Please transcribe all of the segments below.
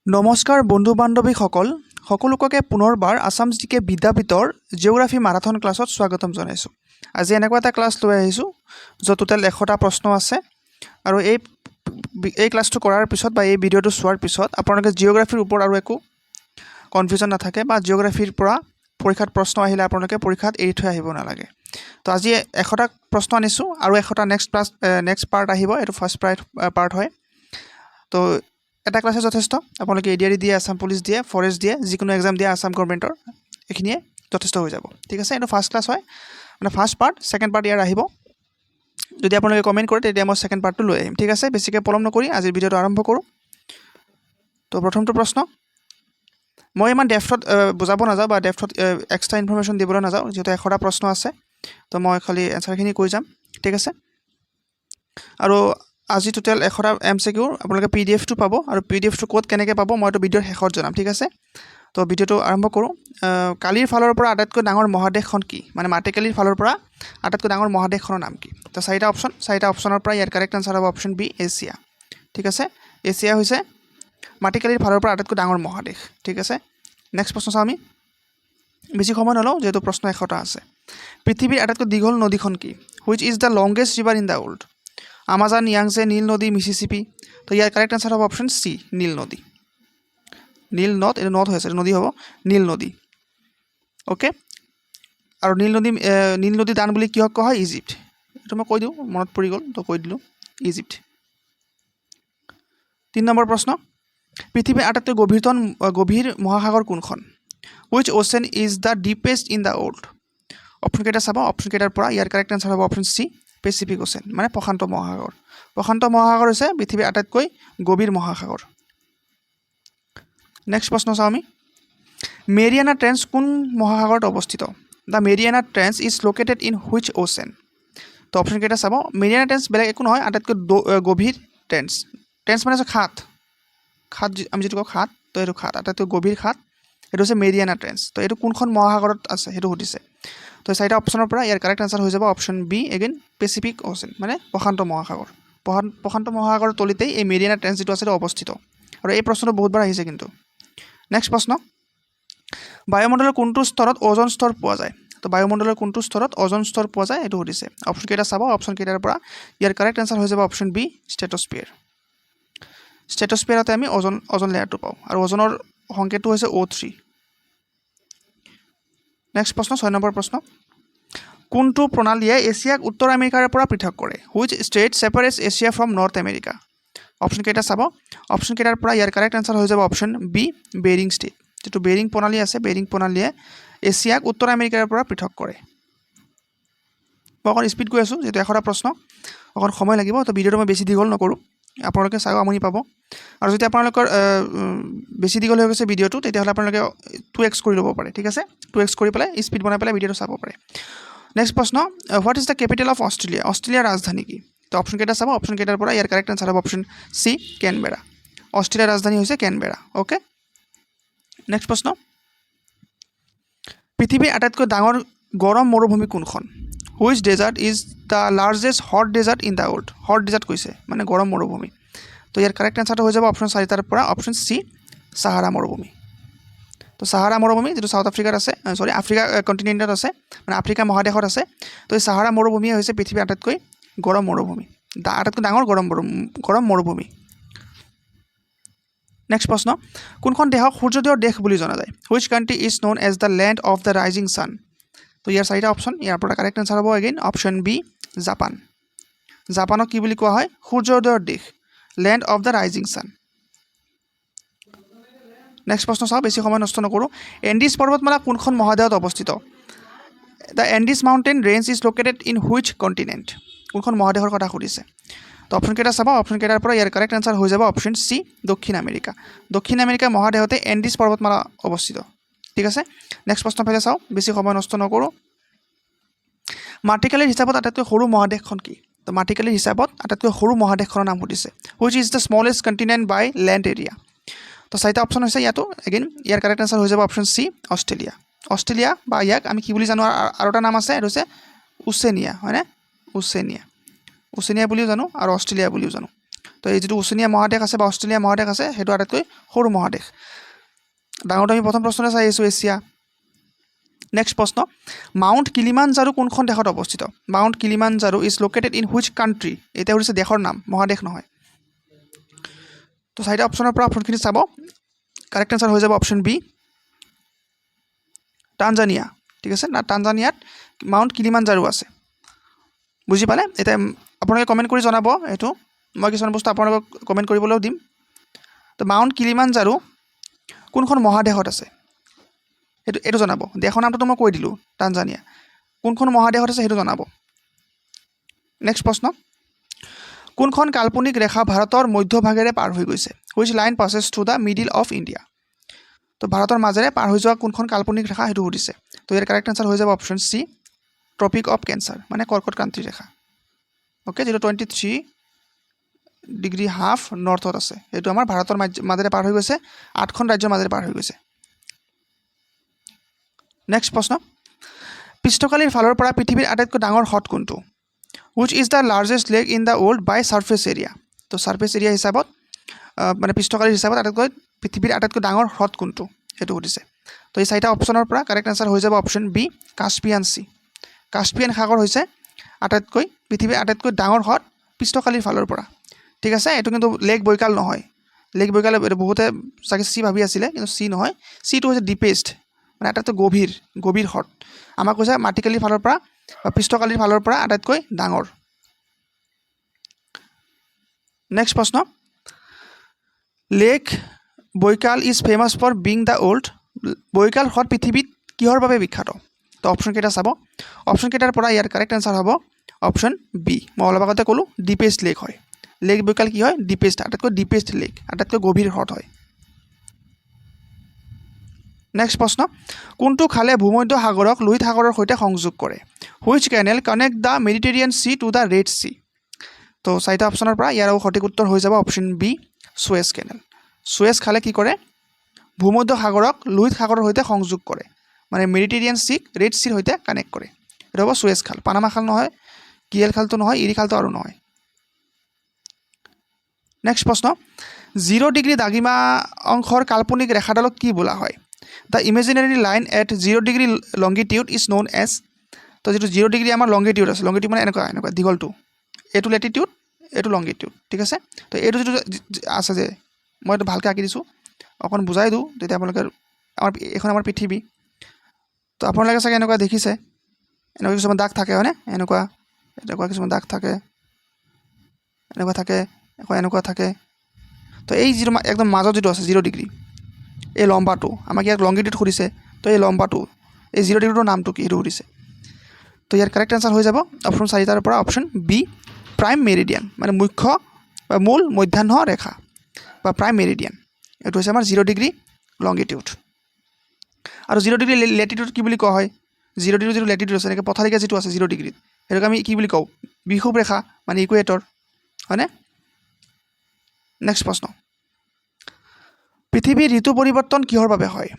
নমস্কাৰ বন্ধু বান্ধৱীসকল সকলোকে পুনৰবাৰ আসাম জিকে বিদ্যাপীঠৰ জিঅ'গ্ৰাফি মাৰাথন ক্লাছত স্বাগতম জনাইছোঁ। আজি এনেকুৱা এটা ক্লাছ লৈ আহিছোঁ য'ত টোটেল 100টা প্ৰশ্ন আছে আৰু এই ক্লাছটো কৰাৰ পিছত বা এই ভিডিঅ'টো চোৱাৰ পিছত আপোনালোকে জিঅ'গ্ৰাফিৰ ওপৰত আৰু একো কনফিউজন নাথাকে বা জিঅ'গ্ৰাফিৰ পৰা পৰীক্ষাত প্ৰশ্ন আহিলে আপোনালোকে পৰীক্ষাত এৰি থৈ আহিব নালাগে। তো আজি 100টা প্ৰশ্ন আনিছোঁ আৰু 100টা নেক্সট পাৰ্ট আহিব। এইটো ফাৰ্ষ্ট পাৰ্ট হয়। তো এটা ক্লাছে যথেষ্ট। আপোনালোকে এডিআৰই দিয়ে, আসাম পুলিচ দিয়ে, ফৰেষ্ট দিয়ে, যিকোনো এক্সাম দিয়ে আসাম গভৰ্ণমেণ্টৰ, এইখিনিয়ে যথেষ্ট হৈ যাব। ঠিক আছে, এইটো ফাৰ্ষ্ট ক্লাছ হয়, মানে ফাৰ্ষ্ট পাৰ্ট। ছেকেণ্ড পাৰ্ট ইয়াৰ আহিব। যদি আপোনালোকে কমেণ্ট কৰে তেতিয়া মই ছেকেণ্ড পাৰ্টটো লৈ আহিম। ঠিক আছে, বেছিকৈ পলম নকৰি আজিৰ ভিডিঅ'টো আৰম্ভ কৰোঁ। তো প্ৰথমটো প্ৰশ্ন, মই ইমান ডেফ্টত বুজাব নাযাওঁ বা ডেফ্টত এক্সট্ৰা ইনফৰ্মেশ্যন দিবলৈ নাযাওঁ, যিহেতু 100টা প্ৰশ্ন আছে। তো মই খালি এনচাৰখিনি কৈ যাম। ঠিক আছে, আৰু আজি টোটেল 100টা MCQ আপোনালোকে PDF-টো পাব, আৰু PDF-টো ক'ত কেনেকৈ পাব মইতো ভিডিঅ'ৰ শেষত জনাম। ঠিক আছে, তো ভিডিঅ'টো আৰম্ভ কৰোঁ। কালিৰ ফালৰ পৰা আটাইতকৈ ডাঙৰ মহাদেশখন কি, মানে মাটিকালিৰ ফালৰ পৰা আটাইতকৈ ডাঙৰ মহাদেশখনৰ নাম কি? তো চাৰিটা অপশ্যনৰ পৰা ইয়াৰ কাৰেক্ট আনচাৰ হ'ব অপশ্যন বি, এছিয়া। ঠিক আছে, এছিয়া হৈছে মাটিকালিৰ ফালৰ পৰা আটাইতকৈ ডাঙৰ মহাদেশ। ঠিক আছে, নেক্সট প্ৰশ্ন চাওঁ আমি। বেছি সময় নলওঁ যিহেতু প্ৰশ্ন 100টা আছে। পৃথিৱীৰ আটাইতকৈ দীঘল নদীখন কি? Which is the longest river in the world? Amazon, Yangtze, নীল নদী, মিছিছিপি? তো ইয়াৰ কাৰেক্ট আনচাৰ হ'ব অপশ্যন চি, নীল নদী। নীল নদ, এইটো নদ হৈ আছে, নদী হ'ব নীল নদী। অ'কে, আৰু নীল নদী দান বুলি কিহক কোৱা হয়? ইজিপ্ট। এইটো মই কৈ দিওঁ, মনত পৰি গ'ল তো কৈ দিলোঁ, ইজিপ্ট। 3 নম্বৰ প্ৰশ্ন, পৃথিৱীৰ আটাইতকৈ গভীৰ মহাসাগৰ কোনখন? Which ocean is the deepest in the world? Option কেইটা চাব, অপশ্যন কেইটাৰ পৰা ইয়াৰ কাৰেক্ট আনচাৰ হ'ব অপশ্যন চি, পেচিফিক অ'চেন, মানে প্ৰশান্ত মহাসাগৰ। প্ৰশান্ত মহাসাগৰ হৈছে পৃথিৱীৰ আটাইতকৈ গভীৰ মহাসাগৰ। নেক্সট প্ৰশ্ন চাওঁ আমি। মেৰিয়ানা ট্ৰেঞ্চ কোন মহাসাগৰত অৱস্থিত? The Mariana trench is located in which ocean? তো অপশ্যন কেইটা চাব। মেৰিয়ানা ট্ৰেঞ্চ বেলেগ একো নহয়, আটাইতকৈ গভীৰ ট্ৰেঞ্চ। ট্ৰেঞ্চ মানে হৈছে খাট আমি যিটো কওঁ খাট, তো এইটো খাট, আটাইতকৈ গভীৰ খাট, এইটো হৈছে মেৰিয়ানা ট্ৰেঞ্চ। তো এইটো কোনখন মহাসাগৰত আছে সেইটো সুধিছে। তো চাৰিটা অপশ্যনৰ পৰা ইয়াৰ কাৰেক্ট আনচাৰ হৈ যাব option B, again Pacific ocean, মানে প্ৰশান্ত মহাসাগৰ। প্ৰশান্ত মহাসাগৰৰ তলিতেই এই মেৰিয়ানা ট্ৰেঞ্চ যিটো আছে অৱস্থিত। আৰু এই প্ৰশ্নটো বহুতবাৰ আহিছে কিন্তু। নেক্সট প্ৰশ্ন, বায়ুমণ্ডলৰ কোনটো স্তৰত অ'জন স্তৰ পোৱা যায়? তো বায়ুমণ্ডলৰ কোনটো স্তৰত অ'জন স্তৰ পোৱা যায় এইটো সুধিছে। অপশ্যন কেইটা চাব, অপশ্যন কেইটাৰ পৰা ইয়াৰ কাৰেক্ট আনচাৰ হৈ যাব অপশ্যন বি, ষ্ট্ৰেটস্ফিয়াৰ। ষ্ট্ৰেটস্ফিয়াৰতে আমি অ'জন লেয়াৰটো পাওঁ, আৰু অ'জনৰ সংকেতটো হৈছে O3। নেক্সট প্ৰশ্ন, 6 নম্বৰ প্ৰশ্ন, কোনটো প্ৰণালীয়ে এছিয়াক উত্তৰ আমেৰিকাৰ পৰা পৃথক কৰে? Which strait separates Asia from North America? Option কেইটা চাব, অপশ্যন কেইটাৰ পৰা ইয়াৰ কাৰেক্ট আনচাৰ হৈ যাব অপশ্যন বি, বেৰিং ষ্টেট। যিটো বেৰিং প্ৰণালী আছে, বেৰিং প্ৰণালীয়ে এছিয়াক উত্তৰ আমেৰিকাৰ পৰা পৃথক কৰে। মই অকণ স্পীড গৈ আছোঁ, যিহেতু 100টা প্ৰশ্ন অকণ সময় লাগিব, তো ভিডিঅ'টো মই বেছি দীঘল নকৰোঁ, আপোনালোকে চাই আমনি পাব। আৰু যদি আপোনালোকৰ বেছি দীঘল হৈ গৈছে ভিডিঅ'টো, তেতিয়াহ'লে আপোনালোকে 2x কৰি ল'ব পাৰে। ঠিক আছে, 2x কৰি পেলাই স্পীড বনাই পেলাই ভিডিঅ'টো চাব পাৰে। নেক্সট প্ৰশ্ন, what is the capital of Australia? অষ্ট্ৰেলিয়াৰ ৰাজধানী কি? তো অপশ্যন কেইটা চাব, অপশ্যন কেইটাৰ পৰা ইয়াৰ কাৰেক্ট আনচাৰ হ'ব অপশ্যন চি, কেনবেৰা। অষ্ট্ৰেলিয়াৰ ৰাজধানী হৈছে কেনবেৰা। অ'কে, নেক্সট প্ৰশ্ন, পৃথিৱীৰ আটাইতকৈ ডাঙৰ গৰম মৰুভূমি কোনখন? Which desert is the largest hot desert in the world? Hot desert কৈছে, মানে গৰম মৰুভূমি। তো ইয়াৰ কাৰেক্ট আনচাৰটো হৈ যাব অপশ্যন 4টাৰ পৰা অপশ্যন চি, সাহাৰা মৰুভূমি। তো সাহাৰা মৰুভূমি যিটো চাউথ আফ্ৰিকাত আছে, আফ্ৰিকা কণ্টিনেণ্টত আছে, মানে আফ্ৰিকা মহাদেশত আছে। তো এই সাহাৰা মৰুভূমিয়ে হৈছে পৃথিৱীৰ আটাইতকৈ গৰম মৰুভূমি, আটাইতকৈ ডাঙৰ গৰম মৰুভূমি। নেক্সট প্ৰশ্ন, কোনখন দেশক সূৰ্যোদয়ৰ দেশ বুলি জনা যায়? Which country is known as the land of the rising sun? তো ইয়াৰ 4টা অপশ্যন, ইয়াৰ পৰা কাৰেক্ট আনচাৰ হ'ব এগেইন অপশ্যন বি, জাপান। জাপানক কি বুলি কোৱা হয়? সূৰ্যোদয়ৰ দেশ, land of the rising sun. Next প্ৰশ্ন চাওঁ, বেছি সময় নষ্ট নকৰোঁ। এণ্ডিজ পৰ্বতমালা কোনখন মহাদেশত অৱস্থিত? The Andes mountain range is located in which continent? কোনখন মহাদেশৰ কথা সুধিছে। তো অপশ্যন কেইটা চাব, অপশ্যন কেইটাৰ পৰা ইয়াৰ কাৰেক্ট আনচাৰ হৈ যাব অপশ্যন চি, দক্ষিণ আমেৰিকা। দক্ষিণ আমেৰিকা মহাদেশতে এণ্ডিজ পৰ্বতমালা অৱস্থিত। ঠিক আছে, নেক্সট প্ৰশ্ন ফালে চাওঁ, বেছি সময় নষ্ট নকৰোঁ। মাটিকালিৰ হিচাপত আটাইতকৈ সৰু মহাদেশখন কি? তো মাটিকালিৰ হিচাপত আটাইতকৈ সৰু মহাদেশখনৰ নাম সুধিছে। Which is the smallest continent by land area? তো 4টা অপশ্যন হৈছে ইয়াতো, এগেইন ইয়াৰ কাৰেক্ট আনচাৰ হৈ যাব অপশ্যন চি, অষ্ট্ৰেলিয়া। অষ্ট্ৰেলিয়া বা ইয়াক আমি কি বুলি জানো, আৰু এটা নাম আছে, এইটো হৈছে ওচেনিয়া, হয়নে? ওচেনিয়া বুলিও জানো আৰু অষ্ট্ৰেলিয়া বুলিও জানো। তো এই যিটো ওচনীয়া মহাদেশ আছে বা অষ্ট্ৰেলিয়া মহাদেশ আছে সেইটো আটাইতকৈ সৰু মহাদেশ ডাঙৰটো আমি প্ৰথম প্ৰশ্নতে চাই আছোঁ এছিয়া নেক্সট প্ৰশ্ন মাউণ্ট কিলিমানজাৰো কোনখন দেশত অৱস্থিত mount Kilimanjaro is located in which country এতিয়া হৈছে দেশৰ নাম মহাদেশ নহয় তো চাৰিটা অপশ্যনৰ পৰা অপশ্যনখিনি চাব কাৰেক্ট আনচাৰ হৈ যাব অপশ্যন বি টানজানিয়া ঠিক আছে না টানজানিয়াত মাউণ্ট কিলিমানজাৰো আছে বুজি পালে এতিয়া আপোনালোকে কমেণ্ট কৰি জনাব এইটো মই কিছুমান বস্তু আপোনালোকক কমেণ্ট কৰিবলৈও দিম তো মাউণ্ট কিলিমানজাৰো কোনখন মহাদেশত আছে এইটো জনাব দেশৰ নামটো মই কৈ দিলোঁ টানজানিয়া কোনখন মহাদেশত আছে সেইটো জনাব নেক্সট প্ৰশ্ন কোনখন কাল্পনিক ৰেখা ভাৰতৰ মধ্যভাগেৰে পাৰ হৈ গৈছে which line passes through the middle of India তো ভাৰতৰ মাজেৰে পাৰ হৈ যোৱা কোনখন কাল্পনিক ৰেখা সেইটো সুধিছে তো ইয়াৰ কাৰেক্ট আনচাৰ হৈ যাব option C tropic of cancer মানে কৰ্কট ক্ৰান্তি ৰেখা অ'কে যিটো 23.5 নৰ্থত আছে এইটো আমাৰ ভাৰতৰ মাজেৰে পাৰ হৈ গৈছে 8খন ৰাজ্যৰ মাজেৰে পাৰ হৈ গৈছে নেক্সট প্ৰশ্ন পৃষ্ঠকালীৰ ফালৰ পৰা পৃথিৱীৰ আটাইতকৈ ডাঙৰ হ্ৰদ কোনটো which is the largest lake in the world by surface area তো ছাৰ্ফেচ এৰিয়া হিচাপত মানে পৃষ্ঠকালীৰ হিচাপত পৃথিৱীৰ আটাইতকৈ ডাঙৰ হ্ৰদ কোনটো সেইটো সুধিছে তো এই চাৰিটা অপশ্যনৰ পৰা কাৰেক্ট আনচাৰ হৈ যাব option B Caspian sea Caspian সাগৰ হৈছে পৃথিৱীৰ আটাইতকৈ ডাঙৰ হ্ৰদ পৃষ্ঠকালীৰ ফালৰ পৰা ঠিক আছে এইটো কিন্তু লেক বৈকাল নহয় লেক বৈকাল বহুতে চাগে চি ভাবি আছিলে কিন্তু চি নহয় চিটো হৈছে ডিপেষ্ট মানে আটাইতকৈ গভীৰ হ্ৰদ আমাক কৈছে মাটিকালিৰ ফালৰ পৰা বা পৃষ্ঠকালীৰ ফালৰ পৰা আটাইতকৈ ডাঙৰ নেক্সট প্ৰশ্ন lake Baikal is famous for being the old Baikal হ্ৰদ পৃথিৱীত কিহৰ বাবে বিখ্যাত তো অপশ্যন কেইটা চাব অপশ্যন কেইটাৰ পৰা ইয়াৰ কাৰেক্ট আনচাৰ হ'ব অপশ্যন বি মই অলপ আগতে ক'লোঁ ডিপেষ্ট লেক হয় লেক বৈকাল কি হয় ডিপেষ্ট আটাইতকৈ ডিপেষ্ট লেক আটাইতকৈ গভীৰ হ্ৰদ হয় নেক্সট প্ৰশ্ন কোনটো খালে ভূমধ্য সাগৰক লোহিত সাগৰৰ সৈতে সংযোগ কৰে which canal connect the Mediterranean Sea to the Red Sea তো চাৰিটা অপশ্যনৰ পৰা ইয়াৰ সঠিক উত্তৰ হৈ যাব অপশ্যন বি সুৱেজ কেনেল সুৱেজ খালে কি কৰে ভূমধ্য সাগৰক লোহিত সাগৰৰ সৈতে সংযোগ কৰে মানে মেডিটেৰিয়ান চিক ৰেড চিৰ সৈতে কানেক্ট কৰে এইটো হ'ব সুৱেজ খাল পানামা খাল নহয় কিয়েল খালটো নহয় ইৰি খালটো আৰু নহয় নেক্সট প্ৰশ্ন 0 ডিগ্ৰী দ্ৰাঘিমা অংশৰ কাল্পনিক ৰেখাডালক কি বোলা হয় the imaginary line at 0 degree longitude is known as তো যিটো 0 ডিগ্ৰী আমাৰ লংগিটিউড আছে লংগিটিউড মানে এনেকুৱা দীঘলটো এইটো লেটিটিউড এইটো লংগিটিউড ঠিক আছে তো এইটো যিটো আছে যে মই এইটো ভালকৈ আঁকি দিছোঁ অকণ বুজাই দিওঁ তেতিয়া আপোনালোকে এইখন আমাৰ পৃথিৱী তো আপোনালোকে চাগে এনেকুৱা দেখিছে এনেকুৱা কিছুমান দাগ থাকে হয়নে এনেকুৱা কিছুমান দাগ থাকে এনেকুৱা থাকে এনেকুৱা থাকে তো এই যিটো একদম মাজত যিটো আছে 0 ডিগ্ৰী এই লম্বাটো আমাক ইয়াক লংগিটিউড সুধিছে তো এই লম্বাটো এই 0 ডিগ্ৰীটোৰ নামটো কি সেইটো সুধিছে তো ইয়াৰ কাৰেক্ট আনচাৰ হৈ যাব অপশ্যন চাৰিটাৰ পৰা অপশ্যন বি প্ৰাইম মেৰিডিয়ান মানে মুখ্য বা মূল মধ্যাহ্ন ৰেখা বা প্ৰাইম মেৰিডিয়ান এইটো হৈছে আমাৰ 0 ডিগ্ৰী লংগিটিউড আৰু 0 ডিগ্ৰী লেটিটিউড কি বুলি কোৱা হয় 0 ডিগ্ৰী যিটো লেটিটিউড আছে এনেকৈ পথালিকা যিটো আছে 0 ডিগ্ৰীত সেইটোক আমি কি বুলি কওঁ বিষুৱ ৰেখা মানে ইকুৱেটৰ হয়নে নেক্সট প্ৰশ্ন পৃথিৱীৰ ঋতু পৰিৱৰ্তন কিহৰ বাবে হয়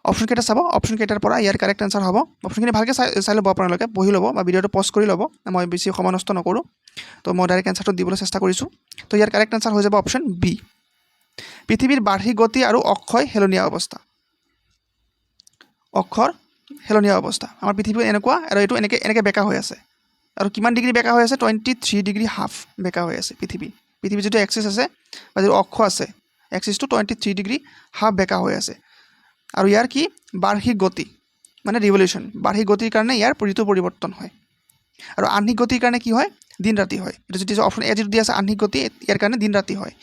অপশ্যন কেইটা চাব অপশ্যন কেইটাৰ পৰা ইয়াৰ কাৰেক্ট আনচাৰ হ'ব অপশ্যনখিনি ভালকৈ চাই ল'ব আপোনালোকে পঢ়ি ল'ব বা ভিডিঅ'টো পজ কৰি ল'ব মই বেছি সময় নষ্ট নকৰোঁ তো মই ডাইৰেক্ট এনচাৰটো দিবলৈ চেষ্টা কৰিছোঁ তো ইয়াৰ কাৰেক্ট আনচাৰ হৈ যাব অপশ্যন বি পৃথিৱীৰ বাৰ্ষিক গতি আৰু অক্ষয় হেলনীয়া অৱস্থা আমাৰ পৃথিৱী এনেকুৱা আৰু এইটো এনেকৈ বেকা হৈ আছে আৰু কিমান ডিগ্ৰী বেকা হৈ আছে 23.5 ডিগ্ৰী বেকা হৈ আছে পৃথিৱীৰ যিটো এক্সিছ আছে বা যিটো অক্ষ আছে এক্সিছটো 23 ডিগ্ৰী হাফ বেকা হৈ আছে আৰু ইয়াৰ কি বাৰ্ষিক গতি মানে ৰিভলিউশ্যন বাৰ্ষিক গতিৰ কাৰণে ইয়াৰ ঋতু পৰিৱৰ্তন হয় আৰু আহ্নিক গতিৰ কাৰণে কি হয় দিন ৰাতি হয় এইটো যিটো অপশ্যন এ যিটো দি আছে আহ্নিক গতি ইয়াৰ কাৰণে দিন ৰাতি হয়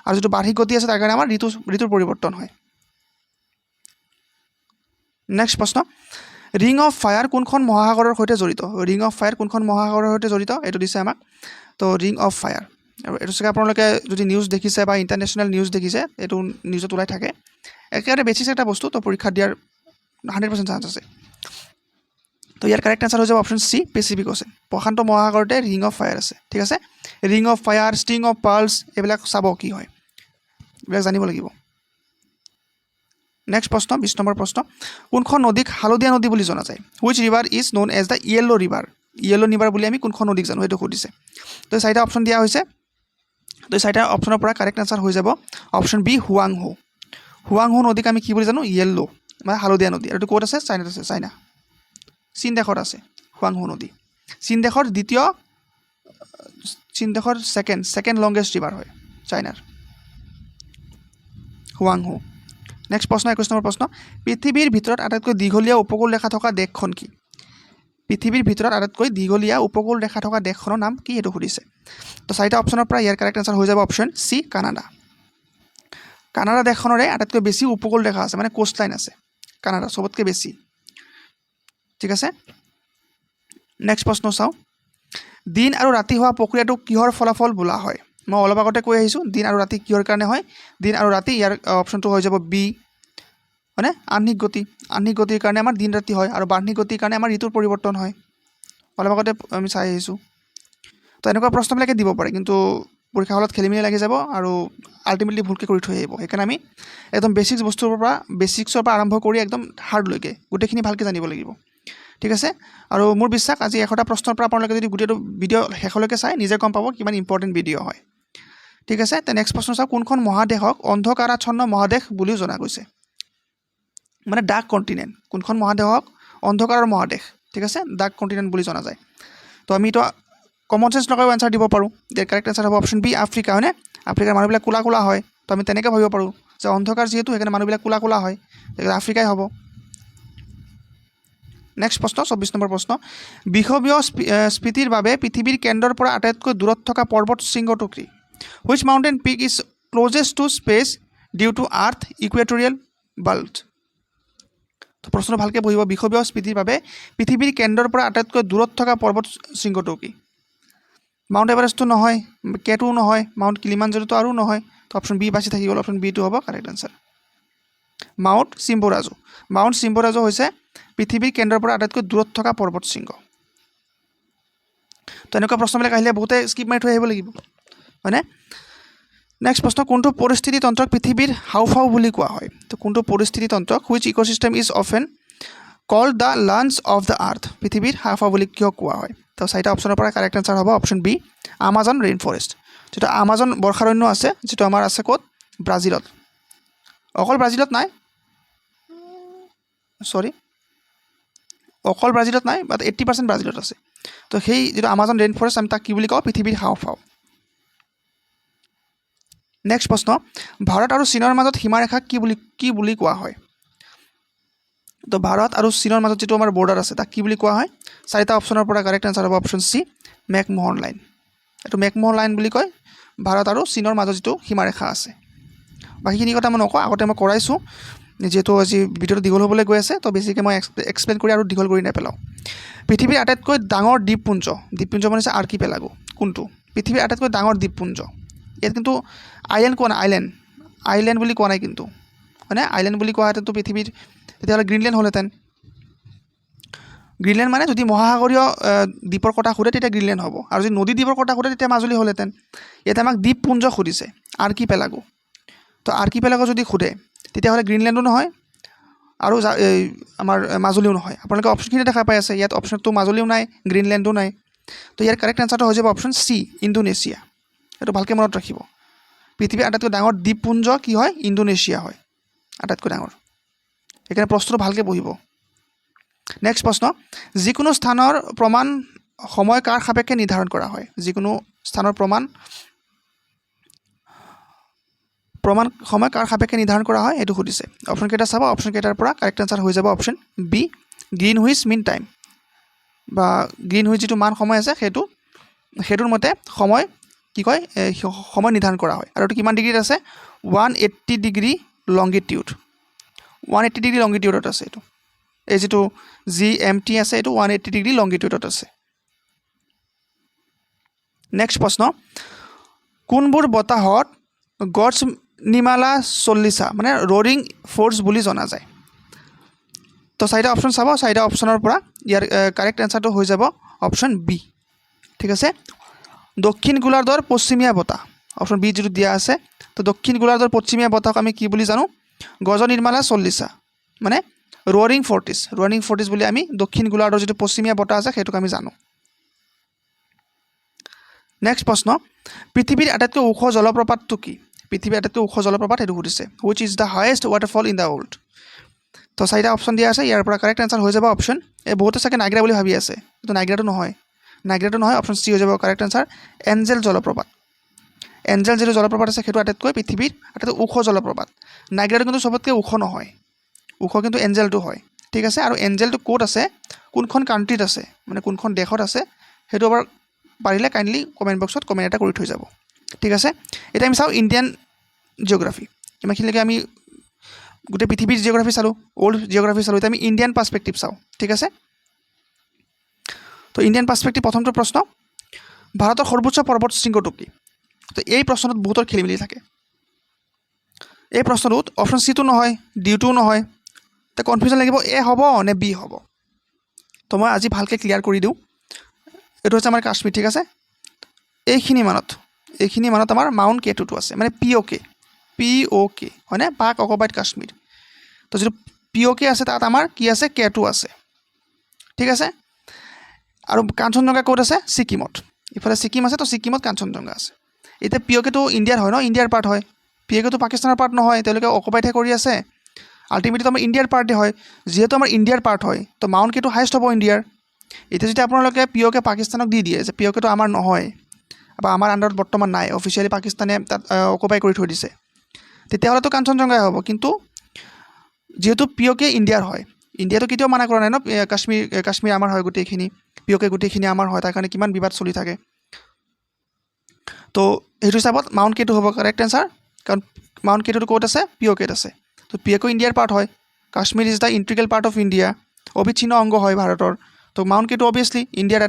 আৰু যিটো বাৰ্ষিক গতি আছে তাৰ কাৰণে আমাৰ ঋতুৰ পৰিৱৰ্তন হয় নেক্সট প্ৰশ্ন ৰিং অফ ফায়াৰ কোনখন মহাসাগৰৰ সৈতে জড়িত এইটো দিছে আমাক তো ৰিং অফ ফায়াৰ আৰু এইটো চাগে আপোনালোকে যদি নিউজ দেখিছে বা ইণ্টাৰনেশ্যনেল নিউজ দেখিছে এইটো নিউজত ওলাই থাকে একেবাৰে বেছিক এটা বস্তু তো পৰীক্ষা দিয়াৰ 100% চান্স আছে তো ইয়াৰ কাৰেক্ট আনচাৰ হৈ যাব অপশ্যন চি পেচিফিক অ'চেন প্ৰশান্ত মহাসাগৰতে ৰিং অফ ফায়াৰ আছে ঠিক আছে ring of fire string of pearls এইবিলাক চাব কি হয় এইবিলাক জানিব লাগিব নেক্সট প্ৰশ্ন 20 নম্বৰ প্ৰশ্ন কোনখন নদীক হালধীয়া নদী বুলি জনা যায় which river is known as the yellow' river বুলি আমি কোনখন নদীক জানো সেইটো সুধিছে তো চাৰিটা অপশ্যন দিয়া হৈছে তো এই চাৰিটা অপশ্যনৰ পৰা কাৰেক্ট আনচাৰ হৈ যাব অপশ্যন বি হুৱাংহো। হুৱাংহো নদীক আমি কি বুলি জানো য়েল্লো মানে হালধীয়া নদী। আৰু এইটো ক'ত আছে চাইনাত আছে, চাইনা চীন দেশত আছে হুৱাংহো নদী। চীন দেশৰ দ্বিতীয় চীন দেশৰ ছেকেণ্ড লংগেষ্ট ৰিভাৰ হয় চাইনাৰ হুৱাংহো। নেক্সট প্ৰশ্ন 21 নম্বৰ প্ৰশ্ন, পৃথিৱীৰ ভিতৰত আটাইতকৈ দীঘলীয়া উপকূল ৰেখা থকা দেশখন কি? পৃথিৱীৰ ভিতৰত আটাইতকৈ দীঘলীয়া উপকূল ৰেখা থকা দেশখনৰ নাম কি এইটো সুধিছে। তো চাৰিটা অপশ্যনৰ পৰা ইয়াৰ কাৰেক্ট আনচাৰ হৈ যাব অপশ্যন চি কানাডা। কানাডা দেশখনৰে আটাইতকৈ বেছি উপকূল ৰেখা আছে মানে কোষ্ট লাইন আছে কানাডা চবতকৈ বেছি। ঠিক আছে, নেক্সট প্ৰশ্ন চাওঁ, দিন আৰু ৰাতি হোৱা প্ৰক্ৰিয়াটো কিহৰ ফলাফল বোলা হয়? মই অলপ আগতে কৈ আহিছোঁ দিন আৰু ৰাতি কিহৰ কাৰণে হয়। দিন আৰু ৰাতি ইয়াৰ অপশ্যনটো হৈ যাব বি মানে আহ্নিক গতি। আহ্নিক গতিৰ কাৰণে আমাৰ দিন ৰাতি হয় আৰু বাৰ্ষিক গতিৰ কাৰণে আমাৰ ঋতুৰ পৰিৱৰ্তন হয়। অলপ আগতে আমি চাই আহিছোঁ। তো এনেকুৱা প্ৰশ্নবিলাকে দিব পাৰে কিন্তু পৰীক্ষা হলত খেলি মেলি লাগি যাব আৰু আল্টিমেটলি ভুলকৈ কৰি থৈ আহিব। সেইকাৰণে আমি একদম বেছিক্সৰ পৰা আৰম্ভ কৰি একদম হাৰ্ডলৈকে গোটেইখিনি ভালকৈ জানিব লাগিব। ঠিক আছে, আৰু মোৰ বিশ্বাস আজি 100টা প্ৰশ্নৰ পৰা আপোনালোকে যদি গোটেইটো ভিডিঅ' শেষলৈকে চাই নিজে গম পাব কিমান ইম্পৰ্টেণ্ট ভিডিঅ' হয়। ঠিক আছে, তে নেক্সট প্ৰশ্ন চাওক, কোনখন মহাদেশক অন্ধকাৰাচ্ছন্ন মহাদেশ বুলিও জনা গৈছে? মানে ডাৰ্ক কণ্টিনেণ্ট। কোনখন মহাদেশক অন্ধকাৰৰ মহাদেশ, ঠিক আছে, ডাৰ্ক কণ্টিনেণ্ট বুলি জনা যায়। তো আমি এইটো কমন চেঞ্চ লগাইও এনচাৰ দিব পাৰোঁ। কাৰেক্ট এনচাৰ হ'ব অপশ্যন বি আফ্ৰিকা, হয়নে? আফ্ৰিকাৰ মানুহবিলাক ক'লা ক'লা হয়, তো আমি তেনেকৈ ভাবিব পাৰোঁ যে অন্ধকাৰ যিহেতু সেইকাৰণে মানুহবিলাক ক'লা ক'লা হয়, সেইকাৰণে আফ্ৰিকাই হ'ব। নেক্সট প্ৰশ্ন 24 নম্বৰ প্ৰশ্ন, বিষুৱীয় স্ফীতিৰ বাবে পৃথিৱীৰ কেন্দ্ৰৰ পৰা আটাইতকৈ দূৰত থকা পৰ্বত শৃংগটো কি? Which mountain peak is closest to space due to earth equatorial belt? তো প্ৰশ্নটো ভালকৈ পঢ়িব, বিষুৱীয় স্ফীতিৰ বাবে পৃথিৱীৰ কেন্দ্ৰৰ পৰা আটাইতকৈ দূৰত থকা পৰ্বত শৃংগটো কি? মাউণ্ট এভাৰেষ্টটো নহয়, কেটোও নহয়, মাউণ্ট কিলিমাঞ্জাৰোটো আৰু নহয়। তো অপশ্যন বি বাছি থাকি গ'ল, অপশ্যন বিটো হ'ব কাৰেক্ট আনচাৰ মাউণ্ট চিম্বৰাজো। মাউণ্ট চিম্বৰাজো হৈছে পৃথিৱীৰ কেন্দ্ৰৰ পৰা আটাইতকৈ দূৰত থকা পৰ্বত শৃংগ। তো এনেকুৱা প্ৰশ্নবিলাক আহিলে বহুতে স্কিপ মাৰি থৈ আহিব লাগিব, হয়নে? নেক্সট প্ৰশ্ন, কোনটো পৰিস্থিতি তন্ত্ৰক পৃথিৱীৰ হাওঁফাওঁ বুলি কোৱা হয়? তো কোনটো পৰিস্থিতি তন্ত্ৰক which ecosystem is often called the lungs of the earth, পৃথিৱীৰ হাওঁফাওঁ বুলি কিয় কোৱা হয়? তো চাৰিটা অপশ্যনৰ পৰা কাৰেক্ট আনচাৰ হ'ব option B Amazon rainforest. যিটো আমাজন বৰ্ষাৰণ্য আছে, যিটো আমাৰ আছে ক'ত ব্ৰাজিলত, অকল ব্ৰাজিলত নাই, অকল ব্ৰাজিলত নাই, বাট 80% ব্ৰাজিলত আছে। তো সেই যিটো আমাজন ৰেইন ফৰেষ্ট আমি তাক কি বুলি কওঁ? পৃথিৱীৰ হাওঁফাওঁ। নেক্সট প্ৰশ্ন, ভাৰত আৰু চীনৰ মাজত সীমাৰেখাক কি বুলি কোৱা হয়? তো ভাৰত আৰু চীনৰ মাজত যিটো আমাৰ বৰ্ডাৰ আছে তাক কি বুলি কোৱা হয়? চাৰিটা অপশ্যনৰ পৰা কাৰেক্ট আনচাৰ হ'ব অপশ্যন চি মেকমোহন লাইন। এইটো মেকমোহন লাইন বুলি কয় ভাৰত আৰু চীনৰ মাজত যিটো সীমাৰেখা আছে। বাকীখিনি কথা মই নকওঁ, আগতে মই কৰাইছোঁ, যিহেতু আজি ভিডিঅ'টো দীঘল হ'বলৈ গৈ আছে, তো বেছিকৈ মই এক্সপ্লেইন কৰি আৰু দীঘল কৰি নেপেলাওঁ। পৃথিৱীৰ আটাইতকৈ ডাঙৰ দ্বীপপুঞ্জ মানে হৈছে আৰ্কিপেলাগো কোনটো? পৃথিৱীৰ আটাইতকৈ ডাঙৰ দ্বীপপুঞ্জ, ইয়াত কিন্তু আইলেণ্ড কোৱা নাই, আইলেণ্ড বুলি কোৱা নাই কিন্তু, হয়নে? আইলেণ্ড বুলি কোৱাহেঁতেনতো পৃথিৱীৰ তেতিয়াহ'লে গ্ৰীণলেণ্ড হ'লহেঁতেন। গ্ৰীণলেণ্ড মানে যদি মহাসাগৰীয় দ্বীপৰ কথা সোধে তেতিয়া গ্ৰীণলেণ্ড হ'ব, আৰু যদি নদী দ্বীপৰ কথা সোধে তেতিয়া মাজুলী হ'লহেঁতেন। ইয়াতে আমাক দ্বীপপুঞ্জ সুধিছে, আৰ্কিপেলাগো। তো আৰ্কিপেলাগো যদি সোধে তেতিয়াহ'লে গ্ৰীণলেণ্ডো নহয় আৰু আমাৰ মাজুলীও নহয়। আপোনালোকে অপশ্যনখিনি দেখা পাই আছে, ইয়াত অপশ্যনটো মাজুলীও নাই, গ্ৰীণলেণ্ডো নাই। তো ইয়াৰ কাৰেক্ট আনচাৰটো হৈ যাব অপশ্যন চি ইণ্ডোনেছিয়া। এইটো ভালকৈ মনত ৰাখিব, পৃথিৱীৰ আটাইতকৈ ডাঙৰ দ্বীপপুঞ্জ কি হয়? ইণ্ডোনেছিয়া হয় আটাইতকৈ ডাঙৰ। সেইকাৰণে প্ৰশ্নটো ভালকৈ পঢ়িব। নেক্সট প্ৰশ্ন, যিকোনো স্থানৰ প্ৰমাণ সময় কাৰ সাপেক্ষে নিৰ্ধাৰণ কৰা হয়? যিকোনো স্থানৰ প্ৰমাণ সময় কাৰ সাপেক্ষে নিৰ্ধাৰণ কৰা হয় এইটো সুধিছে। অপশ্যন কেইটা চাব, অপশ্যন কেইটাৰ পৰা কাৰেক্ট আনচাৰ হৈ যাব option B Greenwich Mean Time, বা গ্ৰীণউইচ যিটো মান সময় আছে সেইটোৰ মতে সময় কি কয় সময় নিৰ্ধাৰণ কৰা হয়। আৰু এইটো কিমান ডিগ্ৰীত আছে? 180 ডিগ্ৰী লংগিটিউড, 180 ডিগ্ৰী লংগিটিউডত আছে। এইটো এই যিটো GMT আছে এইটো 180 ডিগ্ৰী লংগিটিউডত আছে। নেক্সট প্ৰশ্ন, কোনবোৰ বতাহত গডছ নিমালা চল্লিছা মানে ৰ'ৰিং ফ'ৰ্চ বুলি জনা যায়? তো চাৰিটা অপশ্যন চাব, চাৰিটা অপশ্যনৰ পৰা ইয়াৰ কাৰেক্ট এনচাৰটো হৈ যাব অপশ্যন বি। ঠিক আছে, দক্ষিণ গোলাৰ্ধৰ পশ্চিমীয়া বতাহ, অপশ্যন বি যিটো দিয়া আছে। তো দক্ষিণ গোলাৰ্ধৰ পশ্চিমীয়া বতাহক আমি কি বুলি জানো? গজ নিৰ্মালা চল্লিছা মানে ৰ'ৰিং ফৰ্টিছ বুলি আমি দক্ষিণ গোলাৰ্ধৰ যিটো পশ্চিমীয়া বতাহ আছে সেইটোক আমি জানো। নেক্সট প্ৰশ্ন পৃথিৱীৰ আটাইতকৈ ওখ জলপ্ৰপাতটো কি পৃথিৱীৰ আটাইতকৈ ওখ জলপ্ৰপাত সেইটো সুধিছে which is the highest waterfall in the world তো চাৰিটা অপশ্যন দিয়া আছে ইয়াৰ পৰা কাৰেক্ট এনচাৰ হৈ যাব অপশ্যন এই বহুতে চাগে নাইগ্ৰা বুলি ভাবি আছে কিন্তু নাইগ্ৰাটো নহয় অপশ্যন চি হৈ যাব কাৰেক্ট এনচাৰ এঞ্জেল জলপ্ৰপাত এঞ্জেল যিটো জলপ্ৰপাত আছে সেইটো আটাইতকৈ পৃথিৱীৰ আটাইতকৈ ওখ জলপ্ৰপাত নাইগ্ৰাটো কিন্তু চবতকৈ ওখ নহয় ওখ কিন্তু এঞ্জেলটো হয় ঠিক আছে আৰু এঞ্জেলটো ক'ত আছে কোনখন কাণ্ট্ৰিত আছে মানে কোনখন দেশত আছে সেইটো এবাৰ পাৰিলে কাইণ্ডলি কমেণ্ট বক্সত কমেণ্ট এটা কৰি থৈ যাব ঠিক আছে এতিয়া আমি চাওঁ ইণ্ডিয়ান জিঅ'গ্ৰাফি ইমানখিনিলৈকে আমি গোটেই পৃথিৱীৰ জিঅ'গ্ৰাফি চালোঁ ৱৰ্ল্ড জিঅ'গ্ৰাফি চালোঁ এতিয়া আমি ইণ্ডিয়ান পাৰ্চপেক্টিভ চাওঁ ঠিক আছে তো ইণ্ডিয়ান পাৰ্চপেক্টিভ প্ৰথমটো প্ৰশ্ন ভাৰতৰ সৰ্বোচ্চ পৰ্বত শৃংগটো কি তো এই প্ৰশ্নটোত বহুতৰ খেলি মেলি থাকে এই প্ৰশ্নটোত অপশ্যন চিটো নহয় ডিটোও নহয় তো কনফিউজন লাগিব এ হ'ব নে বি হ'ব তো মই আজি ভালকৈ ক্লিয়াৰ কৰি দিওঁ এইটো হৈছে আমাৰ কাশ্মীৰ ঠিক আছে এইখিনি মানত আমাৰ মাউণ্ট কেটুটো আছে মানে POK হয়নে পাক অকুপাইড কাশ্মীৰ তো যিটো POK আছে তাত আমাৰ কি আছে কেটু আছে ঠিক আছে আৰু কাঞ্চনজংঘা ক'ত আছে ছিকিমত ইফালে ছিকিম আছে তো ছিকিমত কাঞ্চনজংঘা আছে এতিয়া POKটো ইণ্ডিয়াৰ হয় ন ইণ্ডিয়াৰ পাৰ্ট হয় POKটো পাকিস্তানৰ পাৰ্ট নহয় তেওঁলোকে অকুপাইডহে কৰি আছে আল্টিমেটলি আমাৰ ইণ্ডিয়াৰ পাৰ্টে হয় যিহেতু আমাৰ ইণ্ডিয়াৰ পাৰ্ট হয় তো মাউণ্ট কেটু হাইষ্ট হ'ব ইণ্ডিয়াৰ এতিয়া যদি আপোনালোকে POK পাকিস্তানক দি দিয়ে যে POKটো আমাৰ নহয় বা আমাৰ আণ্ডাৰত বৰ্তমান নাই অফিচিয়েলি পাকিস্তানে তাত অকুপাই কৰি থৈ দিছে তেতিয়াহ'লেতো কাঞ্চনজংঘাই হ'ব কিন্তু যেহেতু POK ইণ্ডিয়াৰ হয় ইণ্ডিয়াটো কেতিয়াও মানা কৰা নাই ন কাশ্মীৰ আমাৰ হয় গোটেইখিনি POK গোটেইখিনি আমাৰ হয় তাৰ কাৰণে কিমান বিবাদ চলি থাকে তো সেইটো হিচাপত মাউণ্ট কেটু হ'ব কাৰেক্ট এনচাৰ কাৰণ মাউণ্ট কেটুটো ক'ত আছে POKত আছে তো POK ইণ্ডিয়াৰ পাৰ্ট হয় Kashmir is the integral part of India অবিচ্ছিন্ন অংগ হয় ভাৰতৰ তো মাউণ্ট কেটু অভিয়াছলি ইণ্ডিয়াৰ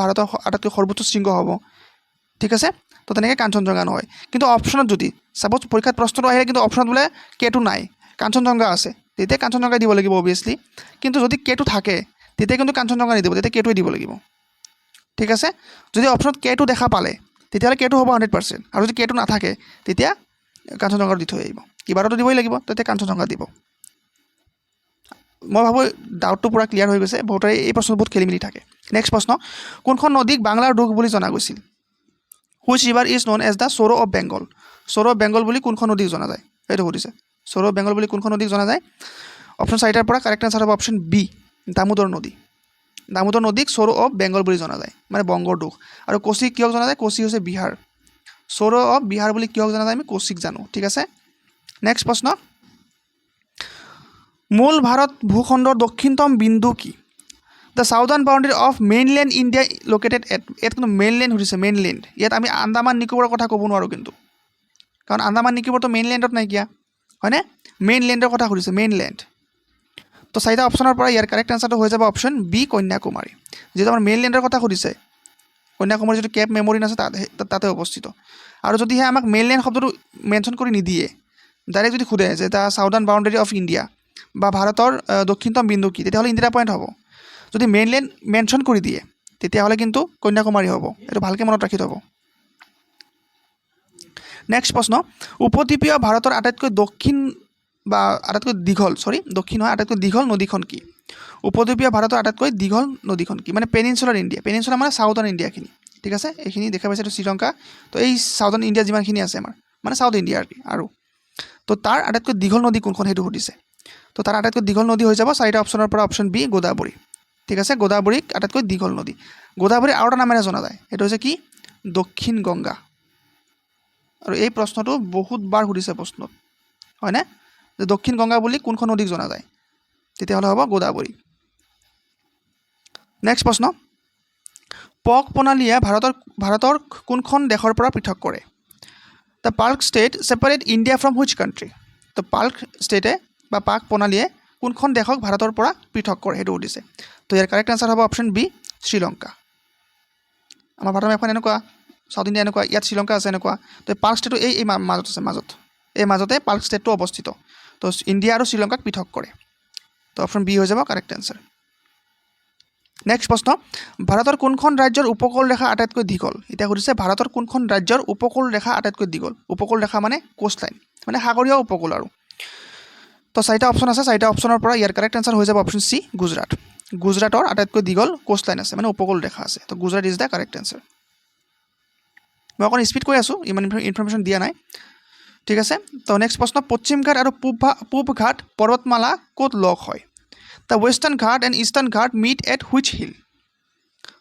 ভাৰতৰ আটাইতকৈ সৰ্বোচ্চ শৃংগ হ'ব ঠিক আছে তো তেনেকৈ কাঞ্চনজংঘা নহয় কিন্তু অপশ্যনত যদি ছাপ'জ পৰীক্ষাত প্ৰশ্নটো আহিলে কিন্তু অপশ্যনত বোলে কেটু নাই কাঞ্চনজংঘা আছে তেতিয়া কাঞ্চনজংঘা দিব লাগিব অভিয়াছলি কিন্তু যদি কেটু থাকে তেতিয়া কিন্তু কাঞ্চনজংঘা নিদিব তেতিয়া কেটুৱে দিব লাগিব ঠিক আছে যদি অপশ্যনত কেটু দেখা পালে তেতিয়াহ'লে কেটু হ'ব 100% আৰু যদি কেটু নাথাকে তেতিয়া কাঞ্চনজংঘা দি থৈ আহিব কিবাটো দিবই লাগিব তেতিয়া কাঞ্চনজংঘা দিব মই ভাবোঁ ডাউটটো পূৰা ক্লিয়াৰ হৈ গৈছে বহুতৰে এই প্ৰশ্নত বহুত খেলি মেলি থাকে নেক্সট প্ৰশ্ন কোনখন নদীক বাংলাৰ দুখ বুলি জনা গৈছিল which river is known as the sorrow of Bengal বুলি কোনখন নদীক জনা যায় সেইটো সুধিছে স'ৰ অফ বেংগল বুলি কোনখন নদীক জনা যায় অপশ্যন চাৰিটাৰ পৰা কাৰেক্ট এনচাৰ হ'ব অপশ্যন বি দামোদৰ নদীক স'ৰ অফ বেংগল বুলি জনা যায় মানে বংগৰ দুখ আৰু কোচি কিয়ক জনা যায় কোচি হৈছে বিহাৰ স'ৰ অফ বিহাৰ বুলি কিয়ক জনা যায় আমি কোচিক জানো ঠিক আছে নেক্সট প্ৰশ্ন মূল ভাৰত ভূখণ্ডৰ দক্ষিণতম বিন্দু কি the southern boundary of mainland India located ইয়াত কিন্তু মেইনলেণ্ড সুধিছে মেইনলেণ্ড ইয়াত আমি আন্দামান নিকোবৰৰ কথা ক'ব নোৱাৰোঁ কিন্তু কাৰণ আন্দামান নিকোবৰটো মেইনলেণ্ডত নাইকিয়া হয়নে মেইনলেণ্ডৰ কথা সুধিছে মেইনলেণ্ড তো চাৰিটা অপশ্যনৰ পৰা ইয়াৰ কাৰেক্ট এনচাৰটো হৈ যাব অপশ্যন বি কন্যাকুমাৰী যিহেতু আমাৰ মেইনলেণ্ডৰ কথা সুধিছে কন্যাকুমাৰী যিটো কেপ মেমৰিন আছে তাতে অৱস্থিত আৰু যদিহে আমাক মেইনলেণ্ড শব্দটো মেনশ্যন কৰি নিদিয়ে ডাইৰেক্ট যদি সোধে যে the southern boundary of India বা ভাৰতৰ দক্ষিণতম বিন্দু কি তেতিয়াহ'লে ইণ্ডিয়া পইণ্ট হ'ব যদি মেইনলেণ্ড মেনশ্যন কৰি দিয়ে তেতিয়াহ'লে কিন্তু কন্যাকুমাৰী হ'ব এইটো ভালকৈ মনত ৰাখি থ'ব নেক্সট প্ৰশ্ন উপদ্বীপীয় ভাৰতৰ আটাইতকৈ দক্ষিণ দীঘল নদীখন কি উপদ্বীপীয় ভাৰতৰ আটাইতকৈ দীঘল নদীখন কি মানে পেনিনচুলাৰ ইণ্ডিয়া মানে সাউথাৰ্ণ ইণ্ডিয়াখিনি ঠিক আছে এইখিনি দেখা পাইছে এইটো শ্ৰীলংকা তো এই সাউথাৰ্ণ ইণ্ডিয়া যিমানখিনি আছে আমাৰ মানে সাউথ ইণ্ডিয়া আৰু তো তাৰ আটাইতকৈ দীঘল নদী কোনখন সেইটো সুধিছে তো তাৰ আটাইতকৈ দীঘল নদী হৈ যাব চাৰিটা অপশ্যনৰ পৰা অপশ্যন বি গোদাবৰী ঠিক আছে গোদাবৰীক আটাইতকৈ দীঘল নদী গোদাবৰী আৰু এটা নামেৰে জনা যায় সেইটো হৈছে কি দক্ষিণ গংগা আৰু এই প্ৰশ্নটো বহুতবাৰ সুধিছে প্ৰশ্নত হয়নে যে দক্ষিণ গংগা বুলি কোনখন নদীক জনা যায় তেতিয়াহ'লে হ'ব গোদাবৰী নেক্সট প্ৰশ্ন পক প্ৰণালীয়ে ভাৰতৰ কোনখন দেশৰ পৰা পৃথক কৰে the park state separate India from which country তো পাৰ্ক ষ্টেটে বা পাক প্ৰণালীয়ে কোনখন দেশক ভাৰতৰ পৰা পৃথক কৰে সেইটো সুধিছে তো ইয়াৰ কাৰেক্ট আনচাৰ হ'ব অপশ্যন বি শ্ৰীলংকা আমাৰ ভাৰতৰ এখন এনেকুৱা সাউথ ইণ্ডিয়া এনেকুৱা ইয়াত শ্ৰীলংকা আছে এনেকুৱা তো পাৰ্ক ষ্টেটটো এই মাজত আছে মাজতে পাৰ্ক ষ্টেটটো অৱস্থিত তো ইণ্ডিয়া আৰু শ্ৰীলংকাক পৃথক কৰে তো অপশ্যন বি হৈ যাব কাৰেক্ট এনচাৰ নেক্সট প্ৰশ্ন ভাৰতৰ কোনখন ৰাজ্যৰ উপকূল ৰেখা আটাইতকৈ দীঘল এতিয়া সুধিছে ভাৰতৰ কোনখন ৰাজ্যৰ উপকূল ৰেখা আটাইতকৈ দীঘল উপকূল ৰেখা মানে কোষ্ট লাইন মানে সাগৰীয় উপকূল আৰু তো চাৰিটা অপশ্যন আছে চাৰিটা অপশ্যনৰ পৰা ইয়াৰ কাৰেক্ট এনচাৰ হৈ যাব অপশ্যন চি গুজৰাটৰ আটাইতকৈ দীঘল কোষ্ট লাইন আছে মানে উপকূল ৰেখা আছে তো Gujarat is the correct answer মই অকণ স্পীড কৈ আছোঁ, ইমান ইনফৰমেশ্যন দিয়া নাই, ঠিক আছে। তো নেক্সট প্ৰশ্ন, পশ্চিম ঘাট আৰু পূব ঘাট পৰ্বতমালা ক'ত লগ হয়? দ্য ৱেষ্টাৰ্ণ ঘাট এণ্ড ইষ্টাৰ্ণ ঘাট মিট এট হুইচ হিল?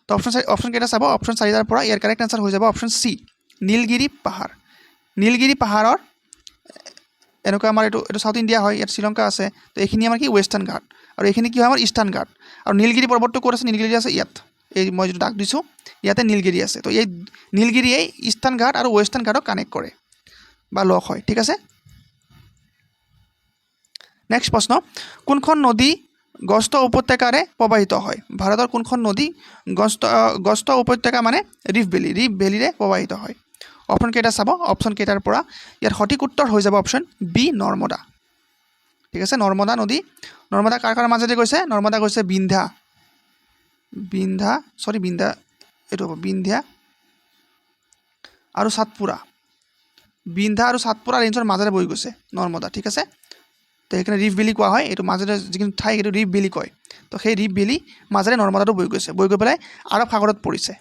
তো অপশ্যন কেইটা চাব, অপশ্যন 4টাৰ পৰা ইয়াৰ কাৰেক্ট আনচাৰ হৈ যাব অপশ্যন চি, নীলগিৰি পাহাৰ। নীলগিৰি পাহাৰৰ এনেকুৱা আমাৰ এইটো চাউথ ইণ্ডিয়া হয়, ইয়াত শ্ৰীলংকা আছে, তো এইখিনি আমাৰ কি ৱেষ্টাৰ্ণ ঘাট, আৰু এইখিনি কি হয় আমাৰ ইষ্টাৰ্ণ ঘাট। আৰু নীলগিৰি পৰ্বতটো ক'ত আছে? নীলগিৰি আছে ইয়াত, এই মই যিটো দাগ দিছোঁ ইয়াতে নীলগিৰি আছে। তো এই নীলগিৰিয়ে ইষ্টাৰ্ণ ঘাট আৰু ৱেষ্টাৰ্ণ ঘাটক কানেক্ট কৰে বা লগ হয়, ঠিক আছে। নেক্সট প্ৰশ্ন, কোনখন নদী গস্ত উপত্যকাৰে প্ৰবাহিত হয়? ভাৰতৰ কোনখন নদী গস্ত উপত্যকা মানে ৰিফ ভেলীৰে প্ৰবাহিত হয়? অপশ্যন কেইটা চাব, অপশ্যন কেইটাৰ পৰা ইয়াৰ সঠিক উত্তৰ হৈ যাব অপশ্যন বি, নৰ্মদা, ঠিক আছে। নৰ্মদা নদী, নৰ্মদা কাৰ কাৰ মাজেদি গৈছে? নৰ্মদা গৈছে বিন্ধ্যা এইটো হ'ব বিন্ধ্যা আৰু সাতপুৰা, বিন্ধ্যা আৰু সাতপুৰা ৰেঞ্জৰ মাজেৰে বৈ গৈছে নৰ্মদা, ঠিক আছে। তো সেইকাৰণে ৰিফ ভেলী কোৱা হয়, এইটো মাজেৰে যিখিনি ঠাই সেইটো ৰিফ ভেলী কয়। তো সেই ৰিফ ভেলী মাজেৰে নৰ্মদাটো বৈ গৈছে, বৈ গৈ পেলাই আৰৱ সাগৰত পৰিছে।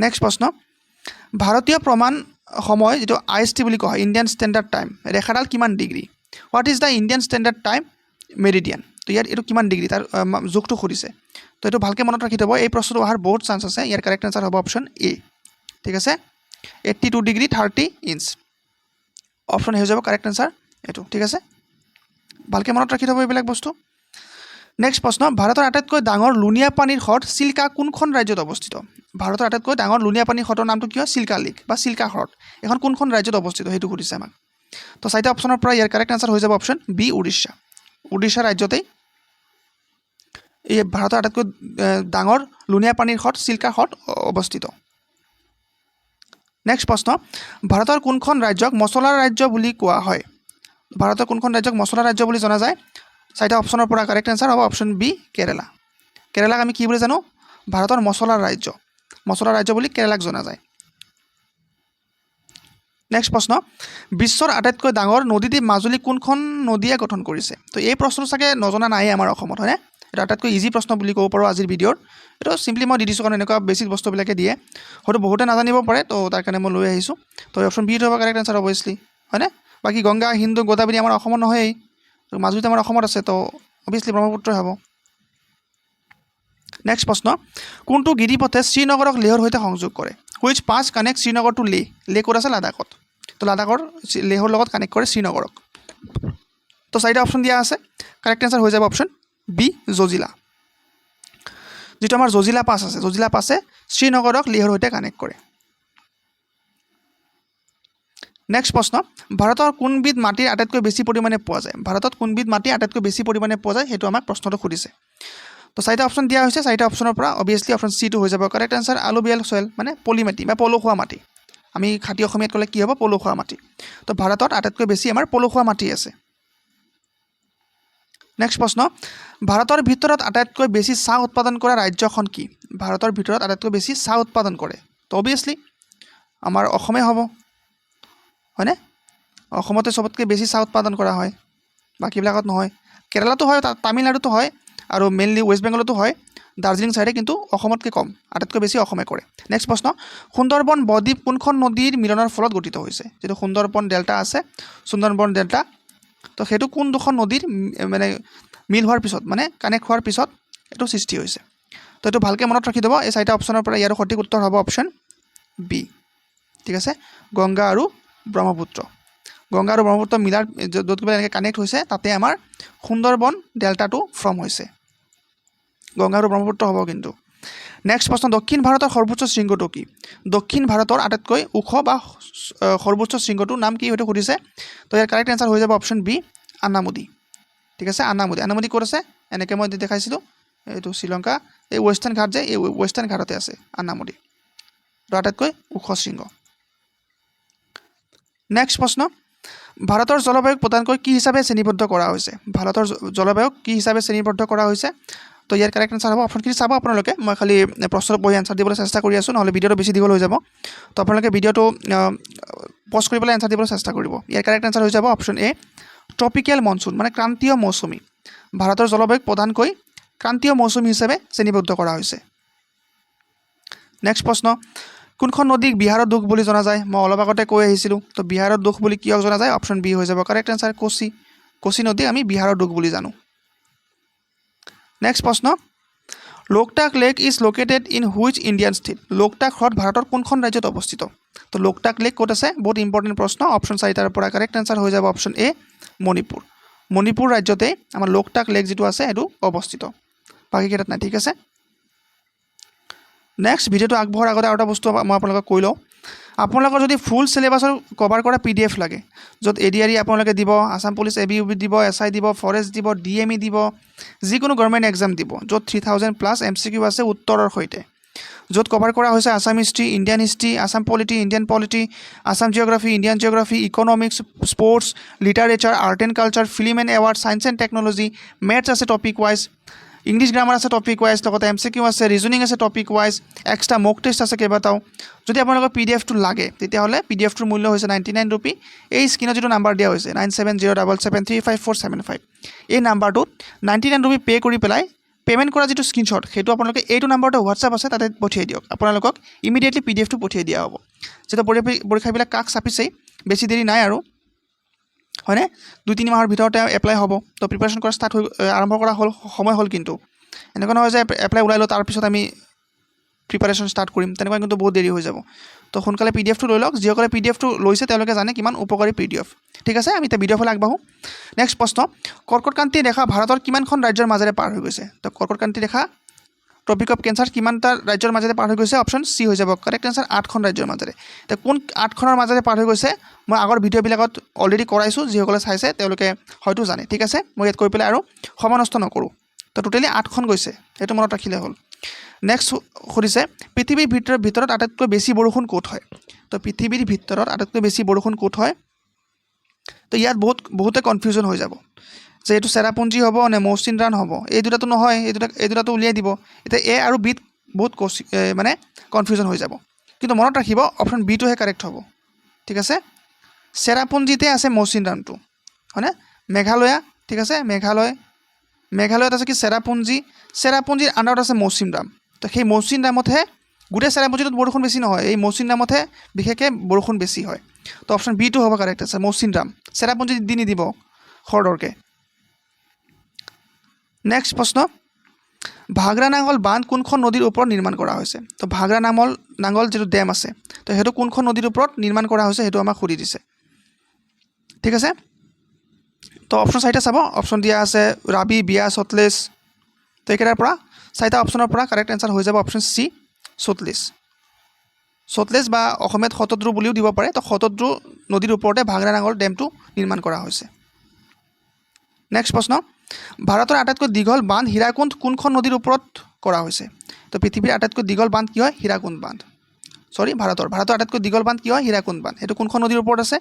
নেক্সট প্ৰশ্ন, ভাৰতীয় প্ৰমাণ সময় যিটো IST বুলি কোৱা হয়, ইণ্ডিয়ান ষ্টেণ্ডাৰ্ড টাইম, ৰেখাডাল কিমান degree? What is the Indian standard time meridian? তো ইয়াত এইটো কিমান ডিগ্ৰী তাৰ জোখটো সুধিছে। তো এইটো ভালকৈ মনত ৰাখি থ'ব, এই প্ৰশ্নটো অহাৰ বহুত চান্স আছে। ইয়াৰ কাৰেক্ট আনচাৰ হ'ব অপশ্যন এ, ঠিক আছে, 82 ডিগ্ৰী 30 ইঞ্চ। অপশ্যন হৈ যাব কাৰেক্ট আনচাৰ এইটো, ঠিক আছে। ভালকৈ মনত ৰাখি থ'ব এইবিলাক বস্তু। নেক্সট প্ৰশ্ন, ভাৰতৰ আটাইতকৈ ডাঙৰ লুণীয়া পানীৰ হ্ৰদ চিল্কা কোনখন ৰাজ্যত অৱস্থিত? ভাৰতৰ আটাইতকৈ ডাঙৰ লুণীয়া পানীৰ হ্ৰদৰ নামটো কি হয়? চিল্কা লেক বা চিল্কা হ্ৰদ। এখন কোনখন ৰাজ্যত অৱস্থিত সেইটো সুধিছে আমাক। তো 4টা অপশ্যনৰ পৰা ইয়াৰ কাৰেক্ট আনচাৰ হৈ যাব অপশ্যন বি, উৰিষ্যা। উৰিষ্যা ৰাজ্যতেই এই ভাৰতৰ আটাইতকৈ ডাঙৰ লুণীয়া পানীৰ হ্ৰদ চিল্কা হ্ৰদ অৱস্থিত। নেক্সট প্ৰশ্ন, ভাৰতৰ কোনখন ৰাজ্যক মছলাৰ ৰাজ্য বুলি কোৱা হয়? ভাৰতৰ কোনখন ৰাজ্যক মছলাৰ ৰাজ্য বুলি জনা যায়? 4টা অপশ্যনৰ পৰা কাৰেক্ট আনচাৰ হ'ব অপশ্যন বি, কেৰালা। কেৰালাক আমি কি বুলি জানো? ভাৰতৰ মছলাৰ ৰাজ্য বুলি কেৰালাক জনা যায়। নেক্সট প্ৰশ্ন, বিশ্বৰ আটাইতকৈ ডাঙৰ নদীদ্বীপ মাজুলী কোনখন নদীয়ে গঠন কৰিছে? তো এই প্ৰশ্নটো চাগে নজনা নাই আমাৰ অসমত, হয়নে? এটা আটাইতকৈ ইজি প্ৰশ্ন বুলি ক'ব পাৰোঁ আজিৰ ভিডিঅ'ৰ। এইটো চিম্পলি মই দি দিছোঁ, কাৰণ এনেকুৱা বেছিক বস্তুবিলাকে দিয়ে, হয়তো বহুতে নাজানিব পাৰে, তো তাৰ কাৰণে মই লৈ আহিছোঁ। তো অপশ্যন বিটো হ'ব কাৰেক্ট আনচাৰ অবভিয়াছলি, হয়নে? বাকী গংগা, সিন্ধু, গোদাবৰী আমাৰ অসমত নহয়েই, তো মাজুলীত আমাৰ অসমত আছে, তো অবভিয়াছলি ব্ৰহ্মপুত্ৰই হ'ব। নেক্সট প্ৰশ্ন, কোনটো গিৰিপথে শ্ৰীনগৰক লেহৰ সৈতে সংযোগ কৰে? Which pass connect Srinagar to Leh? Leh ক'ত আছে? লাডাখত। তো লাডাখৰ লেহৰ লগত কানেক্ট কৰে শ্ৰীনগৰক। তো 4টা অপশ্যন দিয়া আছে, কাৰেক্ট আনচাৰ হৈ যাব অপশ্যন বি, জজিলা। যিটো আমাৰ জজিলা পাছ আছে, জজিলা পাছে শ্ৰীনগৰক লেহৰ সৈতে কানেক্ট কৰে। নেক্সট প্ৰশ্ন, ভাৰতৰ কোনবিধ মাটিৰ আটাইতকৈ বেছি পৰিমাণে পোৱা যায়? ভাৰতত কোনবিধ মাটি আটাইতকৈ বেছি পৰিমাণে পোৱা যায় সেইটো আমাক প্ৰশ্নটো সুধিছে। তো 4টা অপশ্যন দিয়া হৈছে, 4টা অপশ্যনৰ পৰা অবভিয়াছলি অপশ্যন চিটো হৈ যাব কাৰেক্ট আনচাৰ, আলুবিয়াল চয়েল মানে পলি মাটি বা পলসুৱা মাটি। আমি খাটি অসমীয়াত ক'লে কি হ'ব? পলসুৱা মাটি। তো ভাৰতত আটাইতকৈ বেছি আমাৰ পলসুৱা মাটি আছে। নেক্সট প্ৰশ্ন, ভাৰতৰ ভিতৰত আটাইতকৈ বেছি চাহ উৎপাদন কৰা ৰাজ্যখন কি? ভাৰতৰ ভিতৰত আটাইতকৈ বেছি চাহ উৎপাদন কৰে, তো অবভিয়াছলি আমাৰ অসমেই হ'ব, হয়নে? অসমতে চবতকৈ বেছি চাহ উৎপাদন কৰা হয়, বাকীবিলাকত নহয়। কেৰালাতো হয়, তামিলনাডুতো হয়, আৰু মেইনলি ৱেষ্ট বেংগলতো হয়, দাৰ্জিলিং ছাইডে, কিন্তু অসমতকৈ কম, আটাইতকৈ বেছি অসমে কৰে। নেক্সট প্ৰশ্ন, সুন্দৰবন বদ্বীপ কোনখন নদীৰ মিলনৰ ফলত গঠিত হৈছে? যিটো সুন্দৰবন ডেল্টা আছে, সুন্দৰবন ডেল্টা, তো সেইটো কোন দুখন নদীৰ মানে মিল হোৱাৰ পিছত, মানে কানেক্ট হোৱাৰ পিছত এইটো সৃষ্টি হৈছে। তো এইটো ভালকৈ মনত ৰাখি দিব, এই 4টা অপশ্যনৰ পৰা ইয়াৰ সঠিক উত্তৰ হ'ব অপশ্যন বি, ঠিক আছে, গংগা আৰু ব্ৰহ্মপুত্ৰ। গংগা আৰু ব্ৰহ্মপুত্ৰ মিলাৰ য'ত কিবা এনেকৈ কানেক্ট হৈছে, তাতে আমাৰ সুন্দৰবন ডেল্টাটো ফৰ্ম হৈছে। গংগা আৰু ব্ৰহ্মপুত্ৰ হ'ব কিন্তু। নেক্সট প্ৰশ্ন, দক্ষিণ ভাৰতৰ সৰ্বোচ্চ শৃংগটো কি? দক্ষিণ ভাৰতৰ আটাইতকৈ ওখ বা সৰ্বোচ্চ শৃংগটোৰ নাম কি সেইটো সুধিছে। তো ইয়াৰ কাৰেক্ট এনচাৰ হৈ যাব অপশ্যন বি, আন্নামুদি, ঠিক আছে। আন্নামুদি ক'ত আছে? এনেকৈ মই দেখাইছিলোঁ, এইটো শ্ৰীলংকা, এই ৱেষ্টাৰ্ণ ঘাট যে, এই ৱেষ্টাৰ্ণ ঘাটতে আছে আন্নামুদি, এইটো আটাইতকৈ ওখ শৃংগ। নেক্সট প্ৰশ্ন, ভাৰতৰ জলবায়ুক প্ৰধানকৈ কি হিচাপে শ্ৰেণীবদ্ধ কৰা হৈছে? ভাৰতৰ জলবায়ুক কি হিচাপে শ্ৰেণীবদ্ধ কৰা হৈছে? তো ইয়াৰ কাৰেক্ট এনচাৰ হ'ব, অপশ্যনখিনি চাব আপোনালোকে, মই খালি প্ৰশ্নটো পঢ়ি এনচাৰ দিবলৈ চেষ্টা কৰি আছোঁ, নহ'লে ভিডিঅ'টো বেছি দীঘল হৈ যাব। তো আপোনালোকে ভিডিঅ'টো পজ কৰি পেলাই এনচাৰ দিবলৈ চেষ্টা কৰিব। ইয়াৰ কাৰেক্ট এনচাৰ হৈ যাব অপশ্যন এ, ট্ৰপিকেল মনচুন মানে ক্ৰান্তীয় মৌচুমী। ভাৰতৰ জলবায়ুক প্ৰধানকৈ ক্ৰান্তীয় মৌচুমী হিচাপে শ্ৰেণীবদ্ধ কৰা হৈছে। নেক্সট প্ৰশ্ন, কোনখন নদীক বিহাৰৰ দুখ বুলি জনা যায় মই অলপ আগতে কৈ আহিছিলোঁ তো বিহাৰৰ দুখ বুলি কিয় জনা যায় অপশ্যন বি হৈ যাব কাৰেক্ট আনসাৰ কোচি নদীক আমি বিহাৰৰ দুখ বুলি জানো নেক্সট প্ৰশ্ন Loktak lake is located in which Indian state Loktak হ্ৰদ ভাৰতৰ কোনখন ৰাজ্যত অৱস্থিত তো লোকটাক লেক ক'ত আছে বহুত ইম্পৰ্টেণ্ট প্ৰশ্ন অপশ্যন 4টাৰ পৰা কাৰেক্ট আনসাৰ হৈ যাব অপশ্যন এ মণিপুৰ ৰাজ্যতে আমাৰ লোকটাক লেক যিটো আছে সেইটো অৱস্থিত বাকী কেইটাত নাই ঠিক আছে নেক্সট ভিডিঅ'টো আগবঢ়াৰ আগতে আৰু এটা বস্তু মই আপোনালোকক কৈ লওঁ আপোনালোকৰ যদি ফুল চিলেবাছৰ কভাৰ কৰা PDF লাগে য'ত ADRE আপোনালোকে দিব আসাম পুলিচ ABUB দিব SI দিব ফৰেষ্ট দিব DME দিব যিকোনো গভৰ্ণমেণ্ট এক্সাম দিব য'ত 3000+ MCQ আছে উত্তৰৰ সৈতে য'ত কভাৰ কৰা হৈছে Assam history Indian history Assam polity Indian polity Assam geography Indian geography economics sports literature art and culture film and award science and technology maths আছে টপিক ৱাইজ ইংলিছ গ্ৰামাৰ আছে টপিক ৱাইজ লগতে MCQ আছে ৰিজনিং আছে topic wise extra মক test আছে কেইবাটাও যদি আপোনালোকৰ PDFটো লাগে তেতিয়াহ'লে PDFটোৰ মূল্য হৈছে 99 ৰূপী এই স্ক্ৰীনত যিটো নাম্বাৰ দিয়া হৈছে 9707735475 এই নাম্বাৰটোত 99 ৰূপী পে' কৰি পেলাই পে'মেণ্ট কৰা যিটো স্ক্ৰীনশ্বট সেইটো আপোনালোকে এইটো নাম্বাৰটো হোৱাটছআপ আছে তাতে পঠিয়াই দিয়ক আপোনালোকক ইমিডিয়েটলি PDFটো পঠিয়াই দিয়া হ'ব যেটা পৰীক্ষাবিলাক কাষ চাপিছেই বেছি দেৰি নাই আৰু হয়নে 2-3 মাহৰ ভিতৰতে এপ্লাই হ'ব তো প্ৰিপাৰেশ্যন কৰা ষ্টাৰ্ট হৈ আৰম্ভ কৰা হ'ল সময় হ'ল কিন্তু এনেকুৱা নহয় যে এপ্লাই ওলাইলো তাৰপিছত আমি প্ৰিপাৰেশ্যন ষ্টাৰ্ট কৰিম তেনেকুৱা কিন্তু বহুত দেৰি হৈ যাব তো সোনকালে PDFটো লৈ লওক যিসকলে PDFটো লৈছে তেওঁলোকে জানে কিমান উপকাৰী PDF ঠিক আছে আমি এতিয়া ভিডিঅ' ফালে আগবাঢ়ো নেক্সট প্ৰশ্ন কৰ্কটক্ৰান্তি ৰেখা ভাৰতৰ কিমানখন ৰাজ্যৰ মাজেৰে পাৰ হৈ গৈছে তো কৰ্কটক্ৰান্তি ৰেখা টপিক অফ কেঞ্চাৰ কিমানটা ৰাজ্যৰ মাজেৰে পাৰ হৈ গৈছে অপশ্যন চি হৈ যাব কাৰেক্ট আনসাৰ 8খন ৰাজ্যৰ মাজেৰে তো কোন 8খনৰ মাজেৰে পাৰ হৈ গৈছে মই আগৰ ভিডিঅ'বিলাকত অলৰেডি কৰাইছোঁ যিসকলে চাইছে তেওঁলোকে হয়তো জানে ঠিক আছে মই ইয়াত কৈ পেলাই আৰু সময় নষ্ট নকৰোঁ তো টোটেলি 8খন গৈছে সেইটো মনত ৰাখিলে হ'ল নেক্সট সুধিছে পৃথিৱীৰ ভিতৰত আটাইতকৈ বেছি বৰষুণ ক'ত হয় তো পৃথিৱীৰ ভিতৰত আটাইতকৈ বেছি বৰষুণ ক'ত হয় তো ইয়াত বহুতে কনফিউজন হৈ যাব যে এইটো চেৰাপুঞ্জী হ'ব নে মৌচিনৰাম হ'ব এই দুটাটো নহয় এই দুটাটো উলিয়াই দিব এতিয়া এ আৰু বিত বহুত মানে কনফিউজন হৈ যাব কিন্তু মনত ৰাখিব অপশ্যন বিটোহে কাৰেক্ট হ'ব ঠিক আছে চেৰাপুঞ্জীতে আছে মৌচিনৰামটো হয়নে মেঘালয়া ঠিক আছে মেঘালয়ত আছে কি চেৰাপুঞ্জীৰ আণ্ডাৰত আছে মৌচিনৰাম তো সেই মৌচিনৰামতহে গোটেই চেৰাপুঞ্জীটোত বৰষুণ বেছি নহয় এই মৌচিনৰামতহে বিশেষকৈ বৰষুণ বেছি হয় তো অপশ্যন বিটো হ'ব কাৰেক্ট আছে মৌচিনৰাম চেৰাপুঞ্জী দি নিদিব খৰদৰকৈ নেক্সট প্ৰশ্ন ভাগৰা নাঙল বান্ধ কোনখন নদীৰ ওপৰত নিৰ্মাণ কৰা হৈছে তো ভাগৰা নাঙল যিটো ডেম আছে তো সেইটো কোনখন নদীৰ ওপৰত নিৰ্মাণ কৰা হৈছে সেইটো আমাক সুধি দিছে ঠিক আছে তো অপশ্যন 4টা চাব অপশ্যন দিয়া আছে ৰাবি বিয়া সতলেজ তো এইকেইটাৰ পৰা 4টা অপশ্যনৰ পৰা কাৰেক্ট এনসাৰ হৈ যাব অপশ্যন চি সতলেজ বা অসমীয়াত শতদ্ৰু বুলিও দিব পাৰে তো শতদ্ৰু নদীৰ ওপৰতে ভাগৰা নাঙল ডেমটো নিৰ্মাণ কৰা হৈছে নেক্সট প্ৰশ্ন ভাৰতৰ আটাইতকৈ দীঘল বান্ধ হীৰাকুণ্ড কোনখন নদীৰ ওপৰত কৰা হৈছে তো পৃথিৱীৰ আটাইতকৈ দীঘল বান্ধ কি হয় হীৰাকুণ্ড বান্ধ ভাৰতৰ আটাইতকৈ দীঘল বান্ধ কি হয় হীৰাকুণ্ড বান্ধ সেইটো কোনখন নদীৰ ওপৰত আছে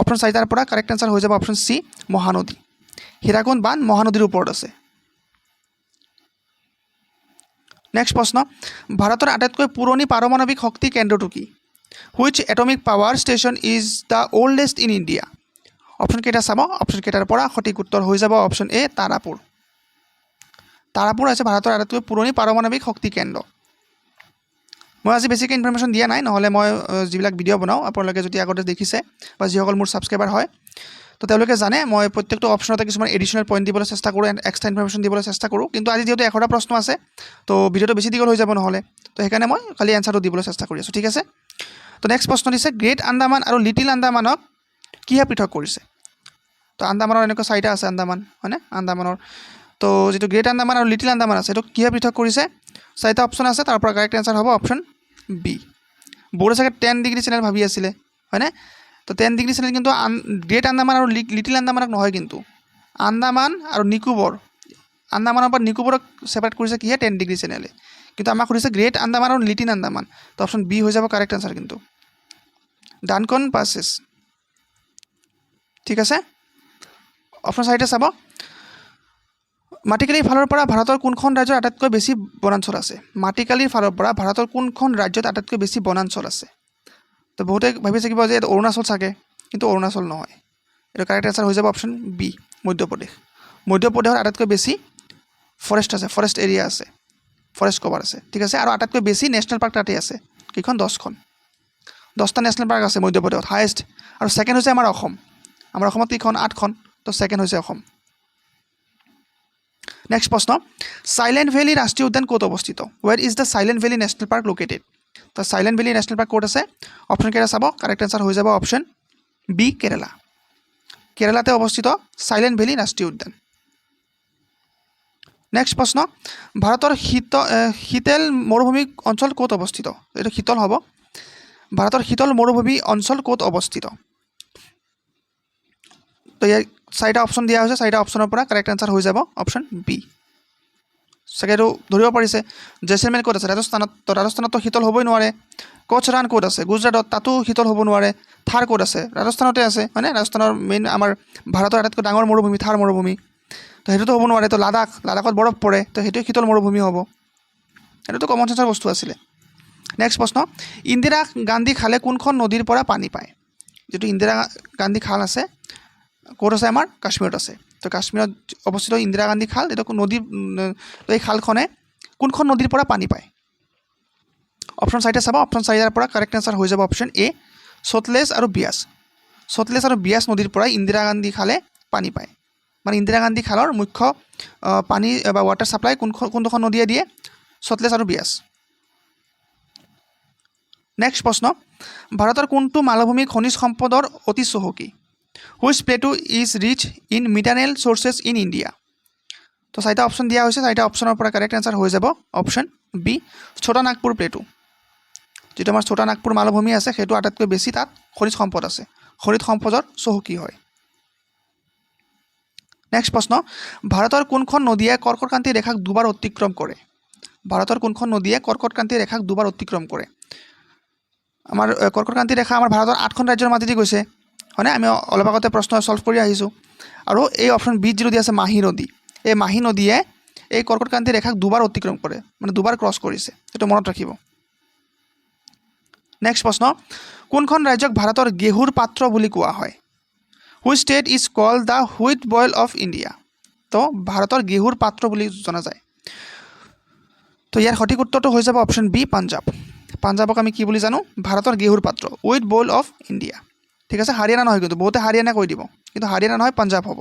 অপশ্যন 4টাৰ পৰা কাৰেক্ট আনসাৰ হৈ যাব অপশ্যন চি মহানদী হীৰাকুণ্ড বান্ধ মহানদীৰ ওপৰত আছে নেক্সট প্ৰশ্ন ভাৰতৰ আটাইতকৈ পুৰণি পাৰমাণৱিক শক্তি কেন্দ্ৰটো কি which atomic power station is the oldest in India option কেইটা চাব অপশ্যন কেইটাৰ পৰা সঠিক উত্তৰ হৈ যাব অপশ্যন এ তাৰাপুৰ আছে ভাৰতৰ আটাইতকৈ পুৰণি পাৰমাণৱিক শক্তি কেন্দ্ৰ মই আজি বেছিকৈ ইনফৰমেশ্যন দিয়া নাই নহ'লে মই যিবিলাক ভিডিঅ' বনাওঁ আপোনালোকে যদি আগতে দেখিছে বা যিসকল মোৰ ছাবস্ক্ৰাইবাৰ হয় তো তেওঁলোকে জানে মই প্ৰত্যেকটো অপশ্যনতে কিছুমান এডিশ্যনেল পইণ্ট দিবলৈ চেষ্টা কৰোঁ এক্সট্ৰা ইনফৰমেশ্যন দিবলৈ চেষ্টা কৰোঁ কিন্তু আজি যিহেতু 100টা প্ৰশ্ন আছে তো ভিডিঅ'টো বেছি দীঘল হৈ যাব নহ'লে তো সেইকাৰণে মই খালি এনচাৰটো দিবলৈ চেষ্টা কৰি আছোঁ ঠিক আছে তো নেক্সট প্ৰশ্ন দিছে গ্ৰেট আন্দামান আৰু লিটিল আন্দামানক কিহে পৃথক কৰিছে তো আন্দামানৰ এনেকুৱা 4টা আছে আন্দামান হয়নে আন্দামানৰ তো যিটো গ্ৰেট আন্দামান আৰু লিটিল আন্দামান আছে সেইটো কিহে পৃথক কৰিছে 4টা অপশ্যন আছে তাৰ পৰা কাৰেক্ট এনসাৰ হ'ব অপশ্যন বি বৰ্ডে চাগে 10 ডিগ্ৰী চেনেল ভাবি আছিলে হয়নে তো 10 ডিগ্ৰী চেনেল কিন্তু গ্ৰেট আন্দামান আৰু লিটিল আন্দামানক নহয় কিন্তু আন্দামান আৰু নিকোবৰ আন্দামানৰ পৰা নিকোবৰক ছেপাৰেট কৰিছে কিহে 10 ডিগ্ৰী চেনেলে কিন্তু আমাক সুধিছে গ্ৰেট আন্দামান আৰু লিটিল আন্দামান তো অপশ্যন বি হৈ যাব কাৰেক্ট আনসাৰ কিন্তু ডানকন পাছেছ ঠিক আছে অপশ্যন 4টা চাব মাটিকালিৰ ফালৰ পৰা ভাৰতৰ কোনখন ৰাজ্যৰ আটাইতকৈ বেছি বনাঞ্চল আছে মাটিকালিৰ ফালৰ পৰা ভাৰতৰ কোনখন ৰাজ্যত আটাইতকৈ বেছি বনাঞ্চল আছে তো বহুতে ভাবি থাকিব যে অৰুণাচল চাগে কিন্তু অৰুণাচল নহয় এইটো কাৰেক্ট আনসাৰ হৈ যাব অপশ্যন বি মধ্যপ্ৰদেশৰ আটাইতকৈ বেছি ফৰেষ্ট আছে ফৰেষ্ট এৰিয়া আছে ফৰেষ্ট কভাৰ আছে ঠিক আছে আৰু আটাইতকৈ বেছি নেশ্যনেল পাৰ্ক তাতে আছে কেইখন 10খন 10টা নেশ্যনেল পাৰ্ক আছে মধ্যপ্ৰদেশত হায়েষ্ট আৰু ছেকেণ্ড হৈছে আমাৰ অসম আমাৰ অসমত কেইখন 8খন তো ছেকেণ্ড হৈছে অসম নেক্সট প্ৰশ্ন সাইলেন্ট ভেলী ৰাষ্ট্ৰীয় উদ্যান ক'ত অৱস্থিত ৱেৰ is the silent valley national park located তো সাইলেন্ট ভেলী নেশ্যনেল পাৰ্ক ক'ত আছে অপশ্যন কেইটা চাব কাৰেক্ট এনসাৰ হৈ যাব অপশ্যন বি কেৰালা কেৰালাতে অৱস্থিত সাইলেন্ট ভেলী ৰাষ্ট্ৰীয় উদ্যান নেক্সট প্ৰশ্ন ভাৰতৰ শীতল মৰুভূমি অঞ্চল ক'ত অৱস্থিত এইটো শীতল হ'ব ভাৰতৰ শীতল মৰুভূমি অঞ্চল ক'ত অৱস্থিত তো ইয়াৰ চাৰিটা অপশ্যন দিয়া হৈছে চাৰিটা অপশ্যনৰ পৰা কাৰেক্ট এনসাৰ হৈ যাব অপশ্যন বি চাগেটো ধৰিব পাৰিছে জেচলমেৰ ক'ত আছে ৰাজস্থানততো শীতল হ'বই নোৱাৰে কচ্ছ ৰাণ ক'ত আছে গুজৰাটত তাতো শীতল হ'ব নোৱাৰে থাৰ ক'ত আছে ৰাজস্থানতে আছে হয়নে ৰাজস্থানৰ মেইন আমাৰ ভাৰতৰ আটাইতকৈ ডাঙৰ মৰুভূমি থাৰ মৰুভূমি তো সেইটোতো হ'ব নোৱাৰে তো লাডাখত বৰফ পৰে তো সেইটোৱে শীতল মৰুভূমি হ'ব এইটোতো কমন চেঞ্চৰ বস্তু আছিলে নেক্সট প্ৰশ্ন ইন্দিৰা গান্ধী খালে কোনখন নদীৰ পৰা পানী পায় যেটো ইন্দিৰা গান্ধী খাল আছে ক'ত আছে আমাৰ কাশ্মীৰত আছে তো কাশ্মীৰত অৱস্থিত ইন্দিৰা গান্ধী খাল এটা নদী এই খালখনে কোনখন নদীৰ পৰা পানী পায় অপশ্যন 4টা চাব অপশ্যন 4টাৰ পৰা কাৰেক্ট এনসাৰ হৈ যাব অপশ্যন এ সতলেজ আৰু বিয়াস নদীৰ পৰা ইন্দিৰা গান্ধী খালে পানী পায় মানে ইন্দিৰা গান্ধী খালৰ মুখ্য পানী বা ৱাটাৰ সাপ্লাই কোনখন নদীয়ে দিয়ে সতলেজ আৰু বিয়াস নেক্সট প্ৰশ্ন ভাৰতৰ কোনটো মালভূমি খনিজ সম্পদৰ অতি চহকী which plateau is rich in mineral sources in India তো চাৰিটা অপশ্যন দিয়া হৈছে চাৰিটা অপশ্যনৰ পৰা কাৰেক্ট এনসাৰ হৈ যাব অপশ্যন বি ছোটা নাগপুৰ প্লেটু যেটো আমাৰ ছোটা নাগপুৰ মালভূমি আছে সেইটো আটাইতকৈ বেছি তাত খনিজ সম্পদ আছে খনিজ সম্পদৰ চহকী হয় নেক্সট প্ৰশ্ন ভাৰতৰ কোনখন নদীয়ে কৰ্কটক্ৰান্তি ৰেখাক দুবাৰ অতিক্ৰম কৰে ভাৰতৰ কোনখন নদীয়ে কৰ্কটক্ৰান্তি ৰেখাক দুবাৰ অতিক্ৰম কৰে আমাৰ কৰ্কটক্ৰান্তি ৰেখা আমাৰ ভাৰতৰ 8খন ৰাজ্যৰ মাজেদি গৈছে হয়নে আমি অলপ আগতে প্ৰশ্ন সলভ কৰি আহিছোঁ আৰু এই অপশ্যন বি যিটো দিয়া আছে মাহী নদী এই মাহী নদীয়ে এই কৰ্কটক্ৰান্তি ৰেখাক দুবাৰ অতিক্ৰম কৰে মানে দুবাৰ ক্ৰছ কৰিছে সেইটো মনত ৰাখিব নেক্সট প্ৰশ্ন কোনখন ৰাজ্যক ভাৰতৰ গেহুৰ পাত্ৰ বুলি কোৱা হয় which state is called the wheat bowl of India তো ভাৰতৰ গেহুৰ পাত্ৰ বুলি জনা যায় তো ইয়াৰ সঠিক উত্তৰটো হৈ যাব অপশ্যন বি পাঞ্জাবক আমি কি বুলি জানো ভাৰতৰ গেহুৰ পাত্ৰ হুইট বয়েল অফ ইণ্ডিয়া ঠিক আছে হাৰিয়ানা নহয় কিন্তু বহুতে হাৰিয়ানা কৈ দিব কিন্তু হাৰিয়ানা নহয় পাঞ্জাব হ'ব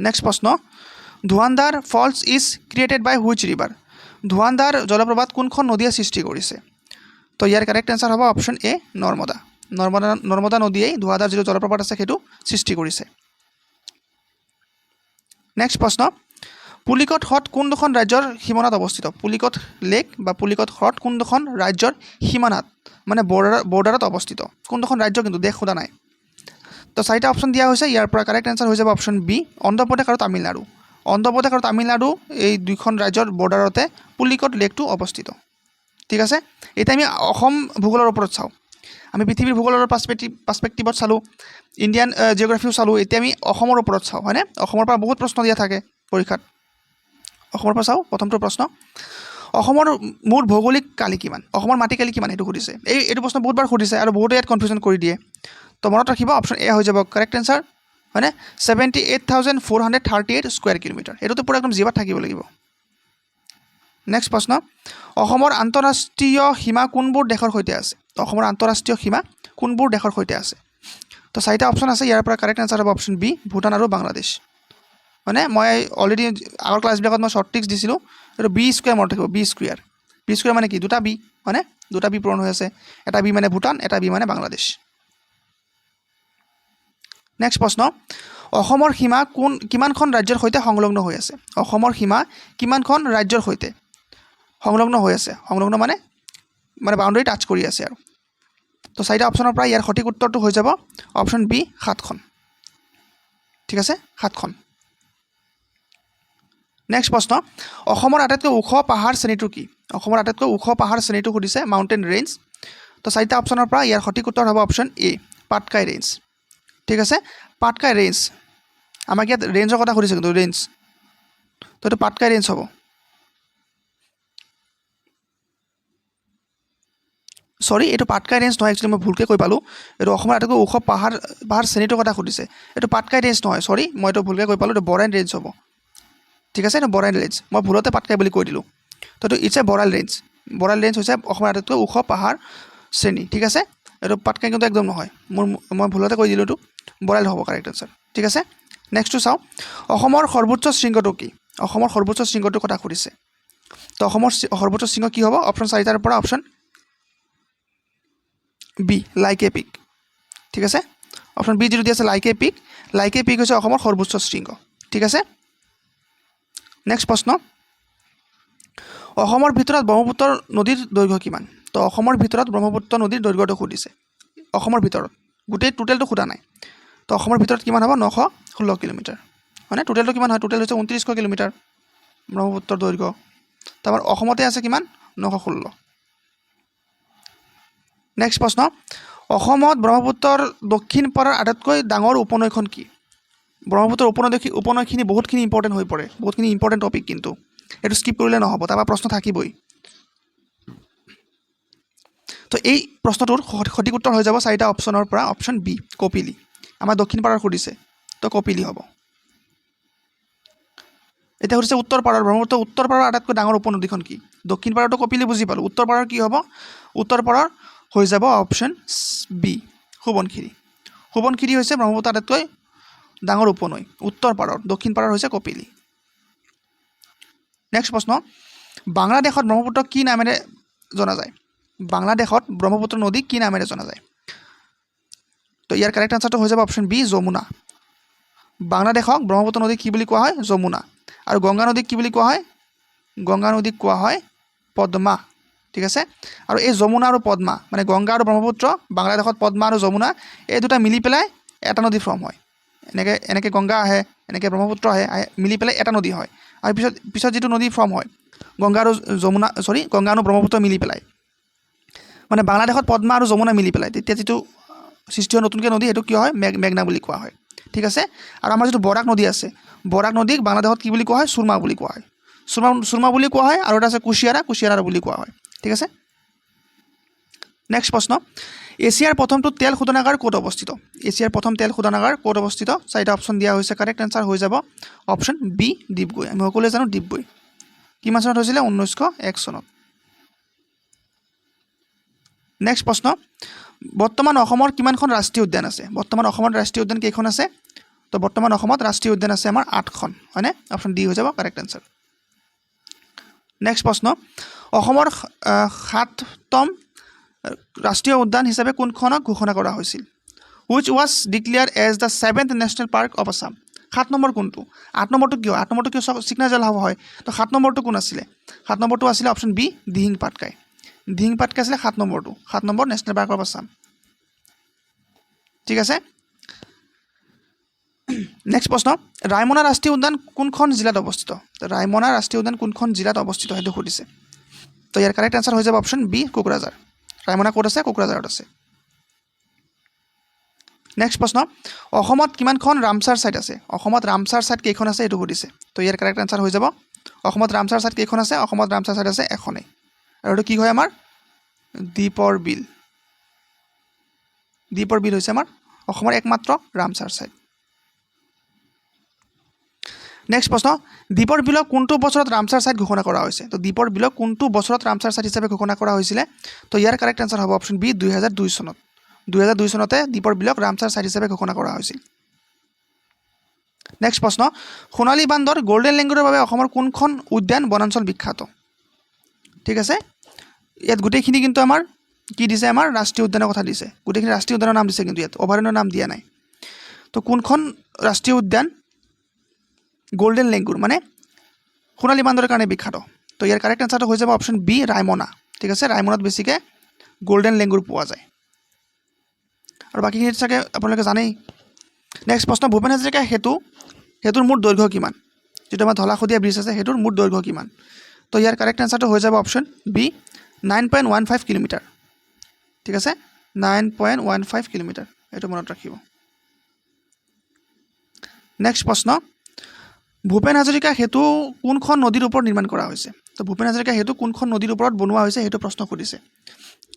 নেক্সট প্ৰশ্ন Dhuandhar falls is created by which river Dhuandhar জলপ্ৰপাত কোনখন নদীয়ে সৃষ্টি কৰিছে তো ইয়াৰ কাৰেক্ট এনসাৰ হ'ব অপশ্যন এ নৰ্মদা নদীয়ে ধুৱান্ধাৰ যিটো জলপ্ৰপাত আছে সেইটো সৃষ্টি কৰিছে নেক্সট প্ৰশ্ন পুলিকট হ্ৰদ কোনখন ৰাজ্যৰ সীমানাত অৱস্থিত পুলিকট লেক বা পুলিকট হ্ৰদ কোনখন ৰাজ্যৰ সীমানাত মানে বৰ্ডাৰত অৱস্থিত কোনখন ৰাজ্য কিন্তু দেশ সোধা নাই তো চাৰিটা অপশ্যন দিয়া হৈছে ইয়াৰ পৰা কাৰেক্ট এনসাৰ হৈ যাব অপশ্যন বি অন্ধ্ৰপ্ৰদেশ আৰু তামিলনাডু এই দুইখন ৰাজ্যৰ বৰ্ডাৰতে পুলিকট লেকটো অৱস্থিত ঠিক আছে এতিয়া আমি অসম ভূগোলৰ ওপৰত চাওঁ আমি পৃথিৱীৰ ভূগোলৰ পাৰ্সপেক্টিভত চালোঁ ইণ্ডিয়ান জিঅ'গ্ৰাফিও চালোঁ এতিয়া আমি অসমৰ ওপৰত চাওঁ হয়নে অসমৰ পৰা বহুত প্ৰশ্ন দিয়া থাকে পৰীক্ষাত অসমৰ পৰা চাওঁ প্ৰথমটো প্ৰশ্ন অসমৰ মুঠ ভৌগোলিক কালি কিমান অসমৰ মাটিকালি কিমান এইটো সুধিছে এইটো প্ৰশ্ন বহুতবাৰ সুধিছে আৰু বহুতে ইয়াত কনফিউজন কৰি দিয়ে তো মনত ৰাখিব অপশ্যন এ হৈ যাব কাৰেক্ট এনসাৰ হয়নে 78,438 স্কুৱেৰ কিলোমিটাৰ এইটোতো পুৰা একদম জিৱাত থাকিব লাগিব নেক্সট প্ৰশ্ন অসমৰ আন্তঃৰাষ্ট্ৰীয় সীমা কোনবোৰ দেশৰ সৈতে আছে অসমৰ আন্তঃৰাষ্ট্ৰীয় সীমা কোনবোৰ দেশৰ সৈতে আছে তো চাৰিটা অপশ্যন আছে ইয়াৰ পৰা কাৰেক্ট এনসাৰ হ'ব অপশ্যন বি ভূটান আৰু বাংলাদেশ মানে মই অলৰেডি আগৰ ক্লাছবিলাকত মই শ্বৰ্ট ট্ৰিক্স দিছিলোঁ এইটো বি স্কুৱেৰ মনত থাকিব বি স্কুৱেৰ মানে কি দুটা বি হয়নে দুটা বি পূৰণ হৈ আছে এটা বি মানে ভূটান এটা বি মানে বাংলাদেশ নেক্সট প্ৰশ্ন অসমৰ সীমা কিমানখন ৰাজ্যৰ সৈতে সংলগ্ন হৈ আছে অসমৰ সীমা কিমানখন ৰাজ্যৰ সৈতে সংলগ্ন হৈ আছে সংলগ্ন মানে বাউণ্ডাৰী টাচ কৰি আছে আৰু তো চাৰিটা অপশ্যনৰ পৰা ইয়াৰ সঠিক উত্তৰটো হৈ যাব অপশ্যন বি 7খন ঠিক আছে 7খন নেক্সট প্ৰশ্ন অসমৰ আটাইতকৈ ওখ পাহাৰ শ্ৰেণীটো কি অসমৰ আটাইতকৈ ওখ পাহাৰ শ্ৰেণীটো সুধিছে মাউণ্টেইন ৰেঞ্জ তো চাৰিটা অপশ্যনৰ পৰা ইয়াৰ সঠিক উত্তৰ হ'ব অপশ্যন এ পাটকাই ৰেঞ্জ ঠিক আছে পাটকাই ৰেঞ্জ আমাক ইয়াত ৰেঞ্জৰ কথা সুধিছে কিন্তু ৰেঞ্জ তো এইটো পাটকাই ৰেঞ্জ হ'ব সৰি এইটো পাটকাই ৰেঞ্জ নহয় একচুৱেলি মই ভুলকৈ কৈ পালোঁ এইটো অসমৰ আটাইতকৈ ওখ পাহাৰ শ্ৰেণীটোৰ কথা সুধিছে এইটো পাটকাই ৰেঞ্জ নহয় সৰি মই এইটো ভুলকৈ কৈ পালোঁ এইটো বৰাইল ৰেঞ্জ হ'ব ঠিক আছে এইটো বৰাইল ৰেঞ্জ মই ভুলতে পাটকাই বুলি কৈ দিলোঁ তো এইটো ইটছ এ বৰাইল ৰেঞ্জ হৈছে অসমৰ আটাইতকৈ ওখ পাহাৰ শ্ৰেণী ঠিক আছে এইটো পাটকাই কিন্তু একদম নহয় মই ভুলতে কৈ দিলোঁ এইটো বৰাইল হ'ব কাৰেক্ট আনচাৰ ঠিক আছে নেক্সটটো চাওঁ অসমৰ সৰ্বোচ্চ শৃংগটো কি অসমৰ সৰ্বোচ্চ শৃংগটোৰ কথা সুধিছে তো অসমৰ সৰ্বোচ্চ শৃংগ কি হ'ব অপশ্যন 4টাৰ পৰা অপশ্যন বি লাইকে পিক ঠিক আছে অপশ্যন বি যিটো দি আছে লাইকে পিক হৈছে অসমৰ সৰ্বোচ্চ শৃংগ ঠিক আছে নেক্সট প্ৰশ্ন অসমৰ ভিতৰত ব্ৰহ্মপুত্ৰ নদীৰ দৈৰ্ঘ্য কিমান তো অসমৰ ভিতৰত ব্ৰহ্মপুত্ৰ নদীৰ দৈৰ্ঘ্যটো সুধিছে অসমৰ ভিতৰত গোটেই টোটেলটো সোধা নাই তো অসমৰ ভিতৰত কিমান হ'ব 916 কিলোমিটাৰ মানে টোটেলটো কিমান হয় টোটেল হৈছে 2900 কিলোমিটাৰ ব্ৰহ্মপুত্ৰৰ দৈৰ্ঘ্য তো আমাৰ অসমতে আছে কিমান 916 নেক্সট প্ৰশ্ন অসমত ব্ৰহ্মপুত্ৰৰ দক্ষিণ পাৰৰ আটাইতকৈ ডাঙৰ উপনৈখন কি ব্ৰহ্মপুত্ৰৰ উপনৈখিনি বহুতখিনি ইম্পৰ্টেণ্ট হৈ পৰে বহুতখিনি ইম্পৰ্টেণ্ট টপিক কিন্তু এইটো স্কিপ কৰিলে নহ'ব তাৰপৰা প্ৰশ্ন থাকিবই তো এই প্ৰশ্নটোৰ সঠিক উত্তৰ হৈ যাব 4টা অপশ্যনৰ পৰা অপশ্যন বি কপিলি আমাৰ দক্ষিণ পাৰৰ সুধিছে তো কপিলি হ'ব এতিয়া সুধিছে উত্তৰ পাৰৰ ব্ৰহ্মপুত্ৰ উত্তৰ পাৰৰ আটাইতকৈ ডাঙৰ উপনদীখন কি দক্ষিণ পাৰৰটো কপিলি বুজি পালোঁ উত্তৰ পাৰৰ কি হ'ব উত্তৰ পাৰৰ হৈ যাব অপশ্যন বি সোৱণশিৰি হৈছে ব্ৰহ্মপুত্ৰ আটাইতকৈ ডাঙৰ উপনৈ উত্তৰ পাৰৰ দক্ষিণ পাৰৰ হৈছে কপিলি নেক্সট প্ৰশ্ন বাংলাদেশত ব্ৰহ্মপুত্ৰ কি নামেৰে জনা যায় বাংলাদেশত ব্ৰহ্মপুত্ৰ নদী কি নামেৰে জনা যায় তো ইয়াৰ কাৰেক্ট আনচাৰটো হৈ যাব অপশ্যন বি যমুনা বাংলাদেশক ব্ৰহ্মপুত্ৰ নদী কি বুলি কোৱা হয় যমুনা আৰু গংগা নদীক কি বুলি কোৱা হয় গংগা নদীক কোৱা হয় পদ্মা ঠিক আছে আৰু এই যমুনা আৰু পদ্মা মানে গংগা আৰু ব্ৰহ্মপুত্ৰ বাংলাদেশত পদ্মা আৰু যমুনা এই দুটা মিলি পেলাই এটা নদী ফৰ্ম হয় এনেকৈ গংগা আহে এনেকৈ ব্ৰহ্মপুত্ৰ আহে মিলি পেলাই এটা নদী হয় আৰু পিছত যিটো নদী ফৰ্ম হয় গংগা আৰু ব্ৰহ্মপুত্ৰ মিলি পেলাই মানে বাংলাদেশত পদ্মা আৰু যমুনা মিলি পেলাই তেতিয়া যিটো সৃষ্টি হয় নতুনকৈ নদী সেইটো কি হয় মেঘনা বুলি কোৱা হয় ঠিক আছে আৰু আমাৰ যিটো বৰাক নদী আছে বৰাক নদীক বাংলাদেশত কি বুলি কোৱা হয় সুৰমা বুলি কোৱা হয় সুৰমা বুলি কোৱা হয় আৰু এটা আছে কুশিয়াৰা বুলি কোৱা হয় ঠিক আছে নেক্সট প্ৰশ্ন এছিয়াৰ প্ৰথমটো তেল শোধনাগাৰ ক'ত অৱস্থিত এছিয়াৰ প্ৰথম তেল শোধনাগাৰ ক'ত অৱস্থিত 4টা অপশ্যন দিয়া হৈছে কাৰেক্ট আনচাৰ হৈ যাব অপশ্যন বি ডিপগৈ আমি সকলোৱে জানো ডিপগৈ কিমান চনত হৈছিলে 1901 চনত নেক্সট প্ৰশ্ন বৰ্তমান অসমৰ কিমানখন ৰাষ্ট্ৰীয় উদ্যান আছে বৰ্তমান অসমত ৰাষ্ট্ৰীয় উদ্যান কেইখন আছে তো বৰ্তমান অসমত ৰাষ্ট্ৰীয় উদ্যান আছে আমাৰ 8খন হয়নে অপশ্যন ডি হৈ যাব কাৰেক্ট আনচাৰ নেক্সট প্ৰশ্ন অসমৰ 7তম ৰাষ্ট্ৰীয় উদ্যান হিচাপে কোনখনক ঘোষণা কৰা হৈছিল which was declare as the 7th national park of Assam 7 number কোনটো 8 নম্বৰটো কিয় 8 নম্বৰটো কিয় চিকনা জলহাব হয় তো 7 নম্বৰটো কোন আছিলে 7 নম্বৰটো আছিলে অপশ্যন বি দিহিং পাটকাই আছিলে 7 নম্বৰটো 7 number national park of Assam ঠিক আছে নেক্সট প্ৰশ্ন ৰায়মনা ৰাষ্ট্ৰীয় উদ্যান কোনখন জিলাত অৱস্থিত ৰায়মনা ৰাষ্ট্ৰীয় উদ্যান কোনখন জিলাত অৱস্থিত সেইটো সুধিছে তো ইয়াৰ কাৰেক্ট আনচাৰ হৈ যাব অপশ্যন বি কোকৰাঝাৰ ৰায়মনা ক'ত আছে কোকৰাঝাৰত আছে নেক্সট প্ৰশ্ন অসমত কিমানখন ৰামচাৰ ছাইট আছে অসমত ৰামচাৰ ছাইট কেইখন আছে এইটো সুধিছে তো ইয়াৰ কাৰেক্ট আনচাৰ হৈ যাব অসমত ৰামচাৰ ছাইট কেইখন আছে অসমত ৰামচাৰ ছাইট আছে এখনেই আৰু এইটো কি হয় আমাৰ দ্বীপৰ বিল হৈছে আমাৰ অসমৰ একমাত্ৰ ৰামচাৰ ছাইট নেক্সট প্ৰশ্ন দ্বীপৰ বিলক কোনটো বছৰত ৰামচাৰ ছাইট ঘোষণা কৰা হৈছে তো দ্বীপৰ বিলক কোনটো বছৰত ৰামচাৰ ছাইট হিচাপে ঘোষণা কৰা হৈছিলে তো ইয়াৰ কাৰেক্ট আনচাৰ হ'ব অপশ্যন বি 2002 চনত 2002 চনতে দ্বীপৰ বিলক ৰামচাৰ ছাইট হিচাপে ঘোষণা কৰা হৈছিল নেক্সট প্ৰশ্ন সোণালী বান্দৰ গোল্ডেন লেংগুৰৰ বাবে অসমৰ কোনখন উদ্যান বনাঞ্চল বিখ্যাত ঠিক আছে ইয়াত গোটেইখিনি কিন্তু আমাৰ কি দিছে আমাৰ ৰাষ্ট্ৰীয় উদ্যানৰ কথা দিছে গোটেইখিনি ৰাষ্ট্ৰীয় উদ্যানৰ নাম দিছে কিন্তু ইয়াত অভয়াৰণ্যৰ নাম দিয়া নাই তো কোনখন ৰাষ্ট্ৰীয় উদ্যান গোল্ডেন লেংগুৰ মানে সোণালী বান্দৰৰ কাৰণে বিখ্যাত তো ইয়াৰ কাৰেক্ট আনচাৰটো হৈ যাব অপশ্যন বি ৰায়মনা ঠিক আছে ৰায়মনাত বেছিকৈ গোল্ডেন লেংগুৰ পোৱা যায় আৰু বাকীখিনি চাগে আপোনালোকে জানেই নেক্সট প্ৰশ্ন ভূপেন হাজৰিকা সেতুৰ মুঠ দৈৰ্ঘ্য কিমান যিটো আমাৰ ধলাশদিয়া ব্ৰিজ আছে সেইটোৰ মুঠ দৈৰ্ঘ্য কিমান তো ইয়াৰ কাৰেক্ট আনচাৰটো হৈ যাব অপশ্যন বি 9.15 কিলোমিটাৰ ঠিক আছে 9.15 কিলোমিটাৰ এইটো মনত ৰাখিব নেক্সট প্ৰশ্ন ভূপেন হাজৰিকা সেতু কোনখন নদীৰ ওপৰত নিৰ্মাণ কৰা হৈছে তো ভূপেন হাজৰিকা সেতু কোনখন নদীৰ ওপৰত বনোৱা হৈছে সেইটো প্ৰশ্ন সুধিছে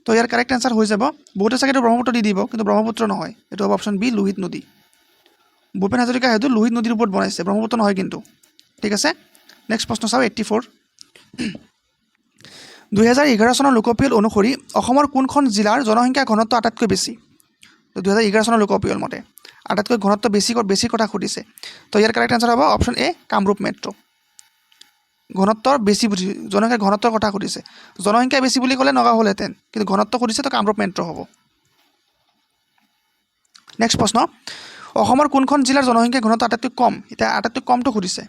তো ইয়াৰ কাৰেক্ট আনচাৰ হৈ যাব বহুতে চাগে ব্ৰহ্মপুত্ৰ দি দিব কিন্তু ব্ৰহ্মপুত্ৰ নহয় এইটো হ'ব অপশ্যন বি লোহিত নদী ভূপেন হাজৰিকা সেতু লোহিত নদীৰ ওপৰত বনাইছে ব্ৰহ্মপুত্ৰ নহয় কিন্তু ঠিক আছে নেক্সট প্ৰশ্ন চাওঁ 84 2011 চনৰ লোকপিয়ল অনুসৰি অসমৰ কোনখন জিলাৰ জনসংখ্যা ঘনত্ব আটাইতকৈ বেছি তো 2011 চনৰ লোকপিয়ল মতে আটাইতকৈ ঘনত্ব বেছি কথা সুধিছে তো ইয়াৰ কাৰেক্ট আনসাৰ হ'ব অপশ্যন এ কামৰূপ মেট্ৰ' ঘনত্বৰ বেছি বুজি জনসংখ্যাৰ ঘনত্বৰ কথা সুধিছে জনসংখ্যা বেছি বুলি ক'লে নগাঁও হ'লহেঁতেন কিন্তু ঘনত্ব সুধিছে তো কামৰূপ মেট্ৰ' হ'ব নেক্সট প্ৰশ্ন অসমৰ কোনখন জিলাৰ জনসংখ্যাৰ ঘনত্ব আটাইতকৈ কম এতিয়া আটাইতকৈ কমটো সুধিছে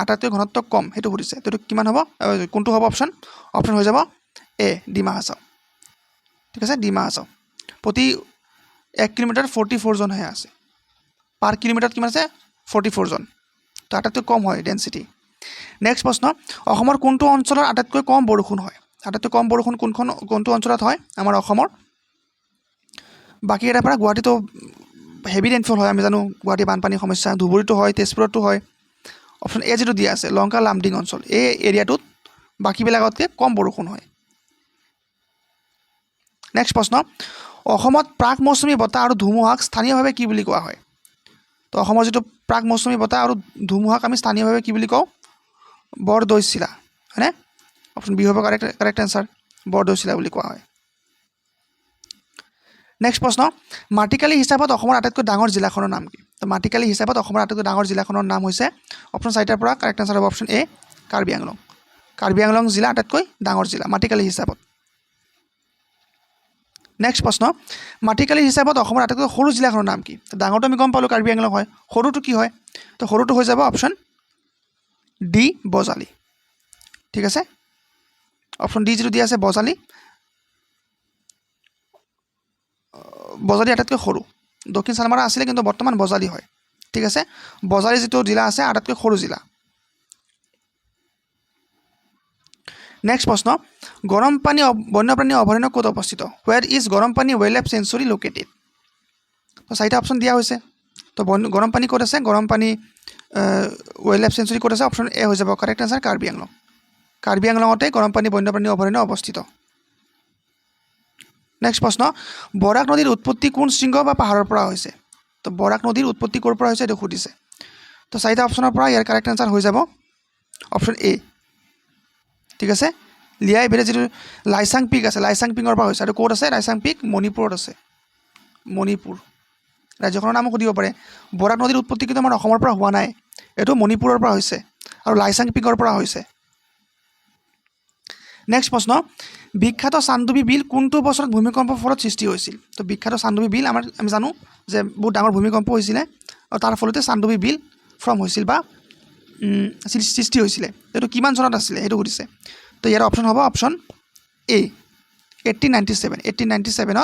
আটাইতকৈ ঘনত্ব কম সেইটো সুধিছে তো কিমান হ'ব কোনটো হ'ব অপশ্যন হৈ যাব এ ডিমা হাছাও ঠিক আছে ডিমা হাছাও প্ৰতি 1 কিলোমিটাৰ 44 জনহে আছে পাৰ কিলোমিটাৰত কিমান আছে 44 জন তো আটাইতকৈ কম হয় ডেন্সিটি নেক্সট প্ৰশ্ন অসমৰ কোনটো অঞ্চলৰ আটাইতকৈ কম বৰষুণ হয় আটাইতকৈ কম বৰষুণ কোনটো অঞ্চলত হয় আমাৰ অসমৰ বাকী এটাৰ পৰা গুৱাহাটীতো হেভি ৰেইনফল হয় আমি জানো গুৱাহাটী বানপানীৰ সমস্যা ধুবুৰীতো হয় তেজপুৰতো হয় অপশ্যন এ যেটো দিয়া আছে লংকা লামডিং অঞ্চল এই এৰিয়াটোত বাকীবিলাকতকৈ কম বৰষুণ হয় নেক্সট প্ৰশ্ন অসমত প্ৰাক মৌচুমী বতাহ আৰু ধুমুহাক স্থানীয়ভাৱে কি বুলি কোৱা হয় তো অসমৰ যেটো প্ৰাক মৌচুমী বতাহ আৰু ধুমুহাক আমি স্থানীয়ভাৱে কি বুলি কওঁ বৰদৈচিলা হয়নে অপশ্যন বি হ'ব কাৰেক্ট আনসাৰ বৰদৈচিলা বুলি কোৱা হয় নেক্সট প্ৰশ্ন মাটিকালি হিচাপত অসমৰ আটাইতকৈ ডাঙৰ জিলাখনৰ নাম কি তো মাটিকালি হিচাপত অসমৰ আটাইতকৈ ডাঙৰ জিলাখনৰ নাম হৈছে অপশ্যন 4টাৰ পৰা কাৰেক্ট আনসাৰ হ'ব অপশ্যন এ কাৰ্বি আংলং জিলা আটাইতকৈ ডাঙৰ জিলা মাটিকালি হিচাপত নেক্সট প্ৰশ্ন মাটিকালি হিচাপত অসমৰ আটাইতকৈ সৰু জিলাখনৰ নাম কি ডাঙৰটো আমি গম পালোঁ কাৰ্বি আংলং হয় সৰুটো কি হয় তো সৰুটো হৈ যাব অপশ্যন ডি বজালি ঠিক আছে অপশ্যন ডি যেটো দিয়া আছে বজালি আটাইতকৈ সৰু দক্ষিণ চানমাৰা আছিলে কিন্তু বৰ্তমান বজালি হয় ঠিক আছে বজালি যেটো জিলা আছে আটাইতকৈ সৰু জিলা নেক্সট প্ৰশ্ন গৰমপানী বন্যপ্ৰাণী অভয়াৰণ্য ক'ত অৱস্থিত ৱেৰ ইজ গৰমপানী ৱাইল্ড লাইফ চেঞ্চুৰী লোকেটেড তো 4টা অপশ্যন দিয়া হৈছে তো গৰমপানী ক'ত আছে গৰমপানী ৱাইল্ড লাইফ চেঞ্চুৰী ক'ত আছে অপশ্যন এ হৈ যাব কাৰেক্ট আনসাৰ কাৰ্বি আংলঙতে গৰমপানী বন্যপ্ৰাণী অভয়াৰণ্য অৱস্থিত নেক্সট প্ৰশ্ন বৰাক নদীৰ উৎপত্তি কোন শৃংগ বা পাহাৰৰ পৰা হৈছে তো বৰাক নদীৰ উৎপত্তি ক'ৰ পৰা হৈছে এইটো সুধিছে তো 4টা অপশ্যনৰ পৰা ইয়াৰ কাৰেক্ট আনসাৰ হৈ যাব অপশ্যন এ ঠিক আছে লিয়াই বেলে যেটো লাইচাং পিক আছে লাইচাং পিকৰ পৰা হৈছে আৰু ক'ত আছে লাইচাং পিক মণিপুৰত আছে মণিপুৰ ৰাজ্যখনৰ নামো সুধিব পাৰে বৰাক নদীৰ উৎপত্তি কিন্তু আমাৰ অসমৰ পৰা হোৱা নাই এইটো মণিপুৰৰ পৰা হৈছে আৰু লাইচাং পিকৰ পৰা হৈছে নেক্সট প্ৰশ্ন বিখ্যাত চান্দুবি বিল কোনটো বছৰত ভূমিকম্পৰ ফলত সৃষ্টি হৈছিল তো বিখ্যাত চান্দুবি বিল আমি জানো যে বহুত ডাঙৰ ভূমিকম্প হৈছিলে আৰু তাৰ ফলতে চান্দুবি বিল ফৰ্ম হৈছিল বা সৃষ্টি হৈছিলে এইটো কিমান চনত আছিলে সেইটো সুধিছে তো ইয়াৰ অপশ্যন হ'ব অপশ্যন এ 1897ত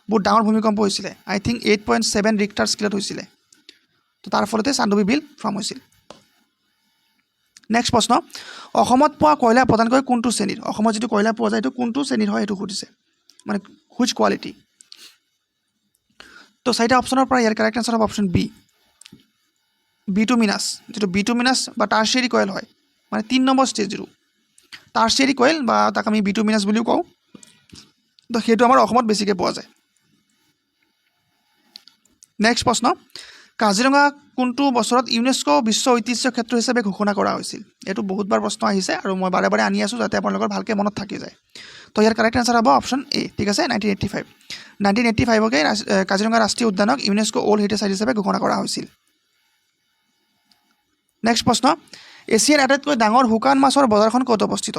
বহুত ডাঙৰ ভূমিকম্প হৈছিলে আই থিংক 8.7 ৰিক্টাৰ স্কেলত হৈছিলে তো তাৰ ফলতে চান্দুবি বিল ফৰ্ম হৈছিল নেক্সট প্ৰশ্ন অসমত পোৱা কয়লা প্ৰধানকৈ কোনটো শ্ৰেণীৰ অসমত যেটো কয়লা পোৱা যায় এইটো কোনটো শ্ৰেণীৰ হয় এইটো সুধিছে মানে হুইচ কোৱালিটি তো 4টা অপশ্যনৰ পৰা ইয়াৰ কাৰেক্ট আনসাৰ হ'ব অপশ্যন বি বিটুমিনাছ যেটো বিটুমিনাছ বা টাৰ্চিয়াৰী কয়েল হয় মানে 3 নম্বৰ ষ্টেজৰ টাৰ্চিয়াৰী কয়েল বা তাক আমি বিটুমিনাছ বুলিও কওঁ তো সেইটো আমাৰ অসমত বেছিকৈ পোৱা যায় নেক্সট প্ৰশ্ন কাজিৰঙা কোনটো বছৰত ইউনেস্কো বিশ্ব ঐতিহ্য ক্ষেত্ৰ হিচাপে ঘোষণা কৰা হৈছিল এইটো বহুতবাৰ প্ৰশ্ন আহিছে আৰু মই বাৰে বাৰে আনি আছোঁ যাতে আপোনালোকৰ ভালকৈ মনত থাকি যায় তো ইয়াৰ কাৰেক্ট আনসাৰ হ'ব অপশ্যন এ ঠিক আছে 1985কে কাজিৰঙা ৰাষ্ট্ৰীয় উদ্যানক ইউনেস্কো ৱৰ্ল্ড হেৰিটেজ সাইট হিচাপে ঘোষণা কৰা হৈছিল নেক্সট প্ৰশ্ন এছিয়াৰ আটাইতকৈ ডাঙৰ শুকান মাছৰ বজাৰখন ক'ত অৱস্থিত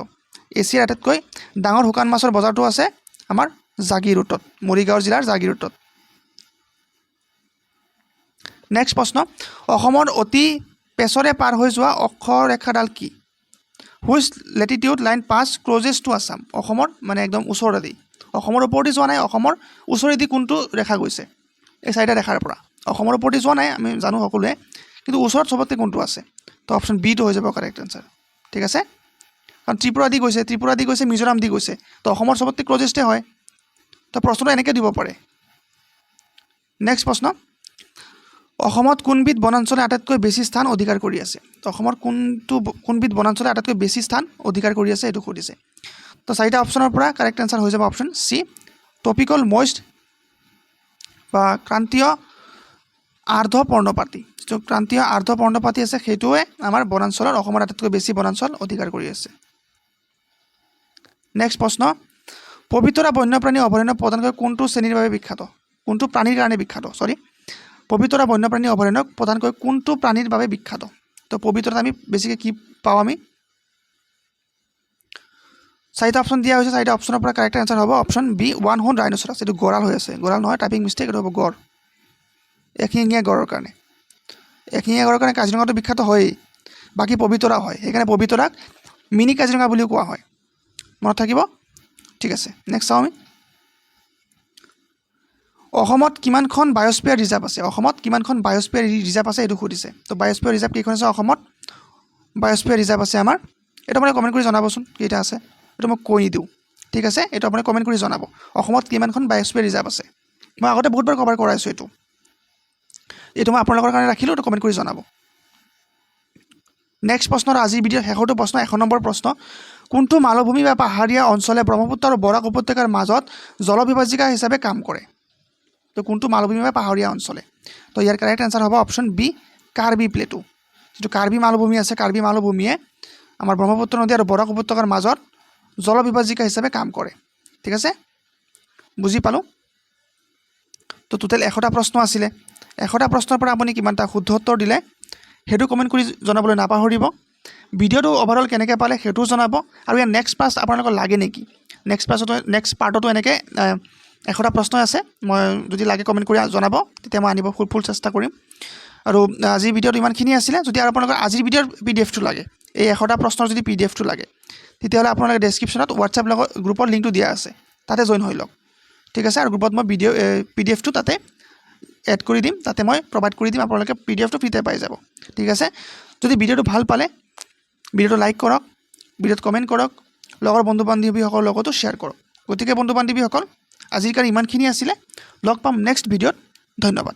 এছিয়াৰ আটাইতকৈ ডাঙৰ শুকান মাছৰ বজাৰটো আছে আমাৰ জাগিৰোডত মৰিগাঁও জিলাৰ জাগিৰোডত নেক্সট প্ৰশ্ন অসমৰ অতি পেছৰে পাৰ হৈ যোৱা অক্ষৰেখাডাল কি which latitude line passes closest to Assam অসমৰ মানে একদম ওচৰেদি অসমৰ ওপৰেদি যোৱা নাই অসমৰ ওচৰেদি কোনটো ৰেখা গৈছে এই 4টা ৰেখাৰ পৰা অসমৰ ওপৰেদি যোৱা নাই আমি জানো সকলোৱে কিন্তু ওচৰত সবতে কোনটো আছে তো অপশ্যন বি টো হৈ যাব কাৰেক্ট আনসাৰ ঠিক আছে কাৰণ ত্ৰিপুৰা দি গৈছে মিজোৰাম দি গৈছে তো অসমৰ সবতে ক্লজেষ্টে হয় তো প্ৰশ্নটো এনেকৈ দিব পাৰে নেক্সট প্ৰশ্ন অসমত কোনবিধ বনাঞ্চলে আটাইতকৈ বেছি স্থান অধিকাৰ কৰি আছে তো অসমৰ কোনবিধ বনাঞ্চলে আটাইতকৈ বেছি স্থান অধিকাৰ কৰি আছে এইটো সুধিছে তো 4টা অপশ্যনৰ পৰা কাৰেক্ট আনসাৰ হৈ যাব অপশ্যন সি টপিকল মইষ্ট বা ক্ৰান্তীয় আৰ্ধ পৰ্ণপাতী যিটো ক্ৰান্তীয় আৰ্ধ পৰ্ণপাতী আছে সেইটোৱে আমাৰ বনাঞ্চলৰ অসমৰ আটাইতকৈ বেছি বনাঞ্চল অধিকাৰ কৰি আছে নেক্সট প্ৰশ্ন পবিতৰা বন্যপ্ৰাণী অভয়াৰণ্য প্ৰধানকৈ কোনটো শ্ৰেণীৰ বাবে বিখ্যাত কোনটো প্ৰাণীৰ কাৰণে বিখ্যাত পবিতৰা বন্যপ্ৰাণী অভয়াৰণ্য প্ৰধানকৈ কোনটো প্ৰাণীৰ বাবে বিখ্যাত তো পবিতৰাত আমি বেছিকৈ কি পাওঁ আমি চাৰিটা অপশ্যন দিয়া হৈছে চাৰিটা অপশ্যনৰ পৰা কাৰেক্ট এনচাৰ হ'ব অপশ্যন বি ওৱান হৰ্ন ৰাইনোচৰাছ এইটো গঁড়াল হৈ আছে গঁড়াল নহয় টাইপিং মিষ্টেক এইটো হ'ব গঁড় এশিঙীয়া গঁড়ৰ কাৰণে কাজিৰঙাটো বিখ্যাত হয়েই বাকী পবিতৰা হয় সেইকাৰণে পবিতৰাক মিনি কাজিৰঙা বুলিও কোৱা হয় মনত থাকিব ঠিক আছে নেক্সট চাওঁ আমি অসমত কিমানখন বায়'স্ফিয়াৰ ৰিজাৰ্ভ আছে অসমত কিমানখন বায়'স্ফিয়াৰ ৰিজাৰ্ভ আছে এইটো সুধিছে তো বায়'স্ফিয়াৰ ৰিজাৰ্ভ কেইখন আছে অসমত বায়'স্ফিয়াৰ ৰিজাৰ্ভ আছে আমাৰ এইটো আপুনি কমেণ্ট কৰি জনাবচোন কেইটা আছে এইটো মই কৈ নিদিওঁ ঠিক আছে এইটো আপুনি কমেণ্ট কৰি জনাব অসমত কিমানখন বায়'স্ফিয়াৰ ৰিজাৰ্ভ আছে মই আগতে বহুতবাৰ কভাৰ কৰাইছোঁ এইটো মই আপোনালোকৰ কাৰণে ৰাখিলোঁ এইটো কমেণ্ট কৰি জনাব নেক্সট প্ৰশ্নৰ আজিৰ ভিডিঅ'ৰ শেষৰটো প্ৰশ্ন 1 নম্বৰ প্ৰশ্ন কোনটো মালভূমি বা পাহাৰীয়া অঞ্চলে ব্ৰহ্মপুত্ৰ আৰু বৰাক উপত্যকাৰ মাজত জলবিভাজিকা হিচাপে কাম কৰে তো কোনটো মালভূমি বা পাহাৰীয়া অঞ্চলে তো ইয়াৰ কাৰেক্ট এনচাৰ হ'ব অপশ্যন বি কাৰ্বি প্লেটু যিটো কাৰ্বি মালভূমি আছে কাৰ্বি মালভূমিয়ে আমাৰ ব্ৰহ্মপুত্ৰ নদী আৰু বৰাক উপত্যকাৰ মাজত জলবিভাজিকা হিচাপে কাম কৰে ঠিক আছে বুজি পালোঁ তো টোটেল 100টা প্ৰশ্ন আছিলে 100টা প্ৰশ্নৰ পৰা আপুনি কিমানটা শুদ্ধ উত্তৰ দিলে সেইটো কমেণ্ট কৰি জনাবলৈ নাপাহৰিব ভিডিঅ'টো ওভাৰঅল কেনেকৈ পালে সেইটোও জনাব আৰু ইয়াৰ নেক্সট পাৰ্ট আপোনালোকক লাগে নেকি নেক্সট পাৰ্টতো এনেকৈ 100টা প্ৰশ্ন আছে মই যদি লাগে কমেণ্ট কৰি জনাব তেতিয়া মই আনিব ফুল চেষ্টা কৰিম আৰু আজিৰ ভিডিঅ'টো ইমানখিনি আছিলে যদি আৰু আপোনালোকৰ আজিৰ ভিডিঅ'ৰ PDF টো লাগে এই 100টা প্ৰশ্নৰ যদি PDF টো লাগে তেতিয়াহ'লে আপোনালোকে ডেছক্ৰিপশ্যনত হোৱাটছআপ গ্ৰুপৰ লিংকটো দিয়া আছে তাতে জইন হৈ লওক ঠিক আছে আৰু গ্ৰুপত মই PDF টো তাতে এড কৰি দিম তাতে মই প্ৰভাইড কৰি দিম আপোনালোকে PDF টো ফ্ৰীতে পাই যাব ঠিক আছে যদি ভিডিঅ'টো ভাল পালে ভিডিঅ'টো লাইক কৰক ভিডিঅ'ত কমেণ্ট কৰক লগৰ বন্ধু বান্ধৱীসকলৰ লগতো শ্বেয়াৰ কৰক গতিকে বন্ধু বান্ধৱীসকল আজিৰ কাৰণে ইমানখিনি আছিলে লগ পাম নেক্সট ভিডিঅ'ত ধন্যবাদ